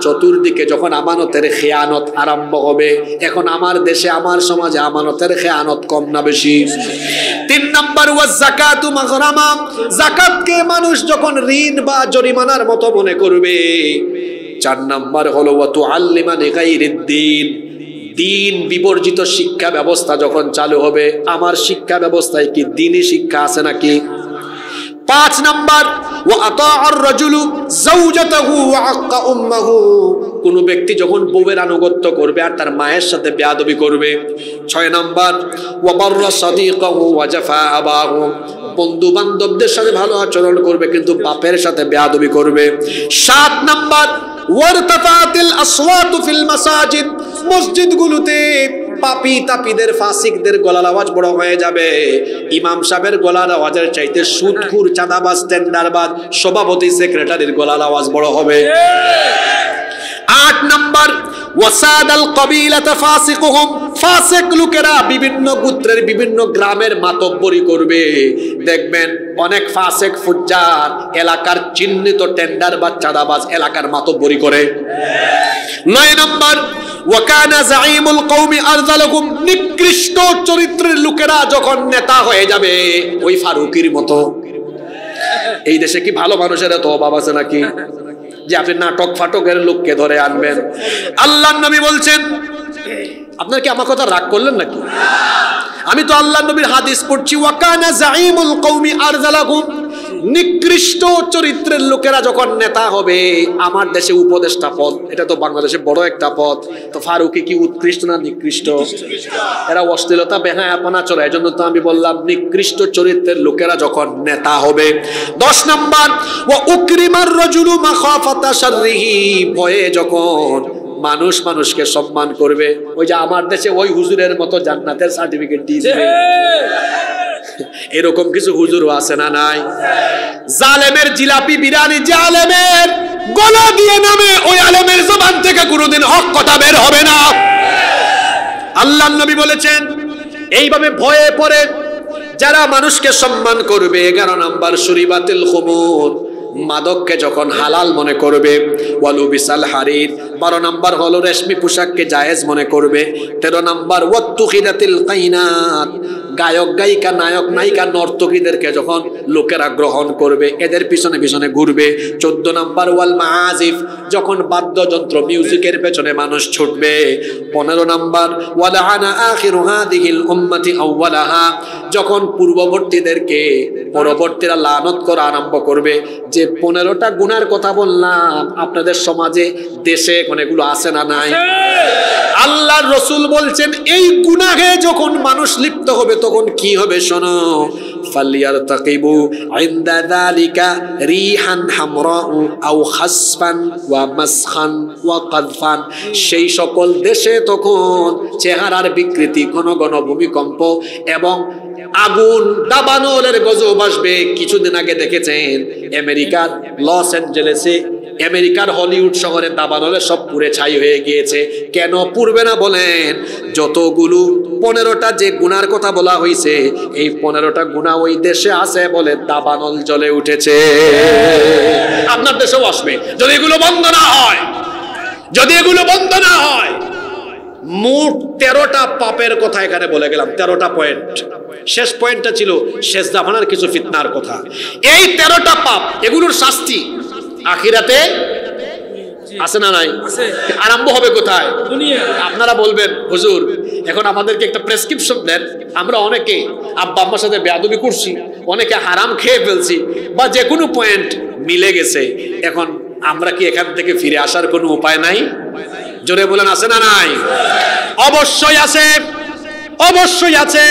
চতুর্দিকে যখন আমানতের খেয়ানত আরম্ভ হবে। এখন আমার দেশে আমার সমাজে আমানতের খেয়ানত কম না বেশি? 3 নাম্বার ওয়াজ যাকাতু মাগরামা, যাকাতকে মানুষ যখন ঋণ বা জরিমানার মতো মনে করবে। 4 নাম্বার হলো ওয়া তুআল্লিমানি গায়রিদ্দিন, দিন বিবর্জিত শিক্ষা ব্যবস্থা যখন চালু হবে। আমার শিক্ষা ব্যবস্থায় কি দ্বীনি শিক্ষা আছে নাকি? 5 নাম্বার ওয়া আতাআর রাজুলু যাওজাতাহু ওয়া আক্কা উম্মাহু, কোন ব্যক্তি যখন বউয়ের আনুগত্য করবে আর তার মায়ের সাথে বেয়াদবি করবে। 6 নাম্বার ওয়া বাররা সাদিকাহু ওয়া জাফা আবাহু, বন্ধু বান্ধবদের সাথে ভালো আচরণ করবে কিন্তু বাপের সাথে বেয়াদবি করবে। 7 নাম্বার ওয়ারতাফাতিল আসওয়াতু ফিল মাসাজিদ, মসজিদগুলোতে পাপী তাপীদের ফাসিকদের গলার আওয়াজ বড় হয়ে যাবে। ইমাম সাহেবের গলার আওয়াজের চাইতে সুদখোর চাঁদাবাজ টেন্ডারবাজ সভাপতি সেক্রেটারির গলার আওয়াজ বড় হবে। 8 নাম্বার ওয়াসাদাল কবিলাতা ফাসিকুহুম ফাসেক লোকেরা বিভিন্ন গোত্রের বিভিন্ন গ্রামের মাতব্বরি করবে। দেখবেন অনেক ফাসেক ফুজ্জার এলাকার চিহ্নিত টেন্ডার বা চাঁদাবাজ এলাকার মাতব্বরি করে। 9 নম্বর, ওয়াকানা জাইমুল কওমি আরযালাকুম, নিকৃষ্ট চরিত্রের লোকেরা যখন নেতা হয়ে যাবে ওই ফারুকীর মতো। এই দেশে কি ভালো মানুষের এত অভাব আছে নাকি যে আপনি নাটক ফাটকের লোককে ধরে আনবেন? আল্লাহর নবী বলছেন, আপনার কি আমার কথা রাগ করলেন নাকি? আমি তো আল্লাহর নবীর হাদিস পড়ছি, ওয়াকানা জাইমুল কওমি আরযালাকুম, নিকৃষ্ট চরিত্রের লোকেরা যখন নেতা হবে। আমার দেশে উপদেষ্টা পদ, এটা তো বাংলাদেশে বড় একটা পদ, তো ফারুকী কি উৎকৃষ্ট না নিকৃষ্ট? এরা অশ্লীলতা বেহায়াপনা চলে, এই জন্য তো আমি বললাম নিকৃষ্ট চরিত্রের লোকেরা যখন নেতা হবে। 10 নম্বর, ওয়া উকরিমার রাজুলু মাখাফাতা শাররিহি, ভয়ে যখন মানুষ মানুষকে সম্মান করবে। ওই যে আমার দেশে ওই হুজুরের মতো জান্নাতের সার্টিফিকেট দিয়ে দিবে, এরকম কিছু হুজুরও আছে না নাই? জালেমের জিলাপি বিরিয়ানি যে আলেমের গলা দিয়ে নামে, ওই আলেমের জবান থেকে কোনোদিন হক কথা বের হবে না। আল্লাহর নবী বলেছেন, এইভাবে ভয়ে পড়ে যারা মানুষকে সম্মান করবে। 11 নম্বর, শুরিবাতিল খুমুর, মাদককে যখন হালাল মনে করবে। ওয়ালু বিসাল হারির, 12 নম্বর হলো রেশমি পোশাককে জায়েজ মনে করবে। 13 নম্বর, ওয়াত্তুখিদাতিল কাইনাত, গায়ক গায়িকা নায়ক নায়িকা নর্তকীদেরকে যখন লোকেরা গ্রহণ করবে, এদের পিছনে পিছনে ঘুরবে। 14 নম্বর, ওয়াল মাআজিফ, যখন বাদ্যযন্ত্র মিউজিকের পেছনে মানুষ ছুটবে। 15 নম্বর, ওয়ালাআনা আখিরু হাদিহিল উম্মতি আউওয়ালাহা, যখন পূর্ববর্তীদেরকে পরবর্তীরা লানত করা আরম্ভ করবে। যে 15টা গুনার কথা বললাম, আপনাদের সমাজে দেশে এখন এগুলো আছে না নাই? আল্লাহর রাসূল বলছেন, এই গুনাহে যখন মানুষ লিপ্ত হবে তখন কি হবে শোনো। ফালিয়ারতাকিবু ইনদা যালিকা রিহান হামরাউ আও খাসফান ওয়া মাসখান ওয়া কাযফান, সেই সকল দেশে তখন চেহারার বিকৃতি, ঘন ঘন ভূমিকম্প এবং আগুন দাবানলের গজব আসবে। কিছুদিন আগে দেখেছেন আমেরিকার লস অ্যাঞ্জেলেসে, আমেরিকার হলিউড শহরে দাবানলে সব পুড়ে ছাই হয়ে গিয়েছে। কেন পুড়বে না বলেন? যতগুলো 15টা যে গুনার কথা বলা হয়েছে, এই 15টা গুনাহ ওই দেশে আছে বলে দাবানল জ্বলে উঠেছে। আপনার দেশেও আসবে যদি এগুলো বন্ধ না হয়, যদি এগুলো বন্ধ না হয়। মোট 13টা পাপের কথা এখানে বলে গেলাম, 13টা পয়েন্ট। শেষ পয়েন্টটা ছিল শেষ জামানার কিছু ফিতনার কথা। এই 13টা পাপ, এগুলোর শাস্তি আখিরাতে আছে না নাই? আরম্ভ হবে কোথায়? আপনারা বলবেন, হুজুর এখন আমাদেরকে একটা প্রেসক্রিপশন দেন। আমরা অনেকে আব্বা আম্মার সাথে বেয়াদবি করছি, অনেকে হারাম খেয়ে ফেলছি, বা যে কোনো পয়েন্ট মিলে গেছে, এখন আমরা কি এখান থেকে ফিরে আসার কোনো উপায় নাই? জোরে বলেন, আছে না নাই? অবশ্যই আছে, অবশ্যই আছে।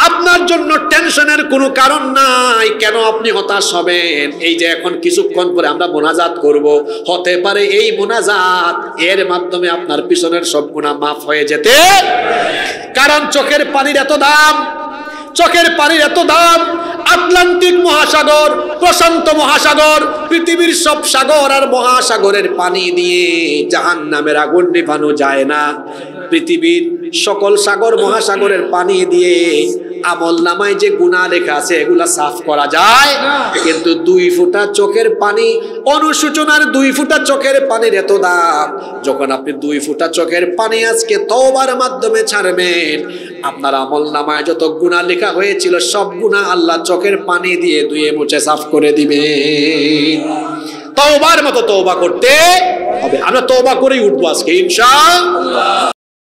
আপনার জন্য টেনশনের কোনো কারণ নাই। কেন আপনি হতাশ হবেন? এই যে এখন কিছুক্ষণ পরে আমরা মোনাজাত করব, হতে পারে এই মোনাজাত এর মাধ্যমে আপনার পিছনের সব গুনাহ মাফ হয়ে যেতে। কারণ চোখের পানির এত দাম, চোখের পানির এত দাম। আটলান্টিক মহাসাগর, প্রশান্ত মহাসাগর, পৃথিবীর সব সাগর আর মহাসাগরের পানি দিয়ে জাহান্নামের আগুন নেভানো যায় না। পৃথিবীর সকল সাগর মহাসাগরের পানি দিয়ে আমলনামায় যে গুনাহ লেখা আছে এগুলা সাফ করা যায়, কিন্তু 2 ফোঁটা চোখের পানি, অনুশোচনার 2 ফোঁটা চোখের পানির এত দাম। যখন আপনি 2 ফোঁটা চোখের পানি আজকে তওবার মাধ্যমে ছাড়বেন, আপনার আমলনামায় যত গুনাহ লেখা হয়েছিল সব গুনাহ আল্লাহ চোখের পানি দিয়ে ধুয়ে মুছে সাফ করে দিবে। তওবার মতো তওবা করতে হবে। আমরা তওবা করেই উঠবো আজকে ইনশাআল্লাহ।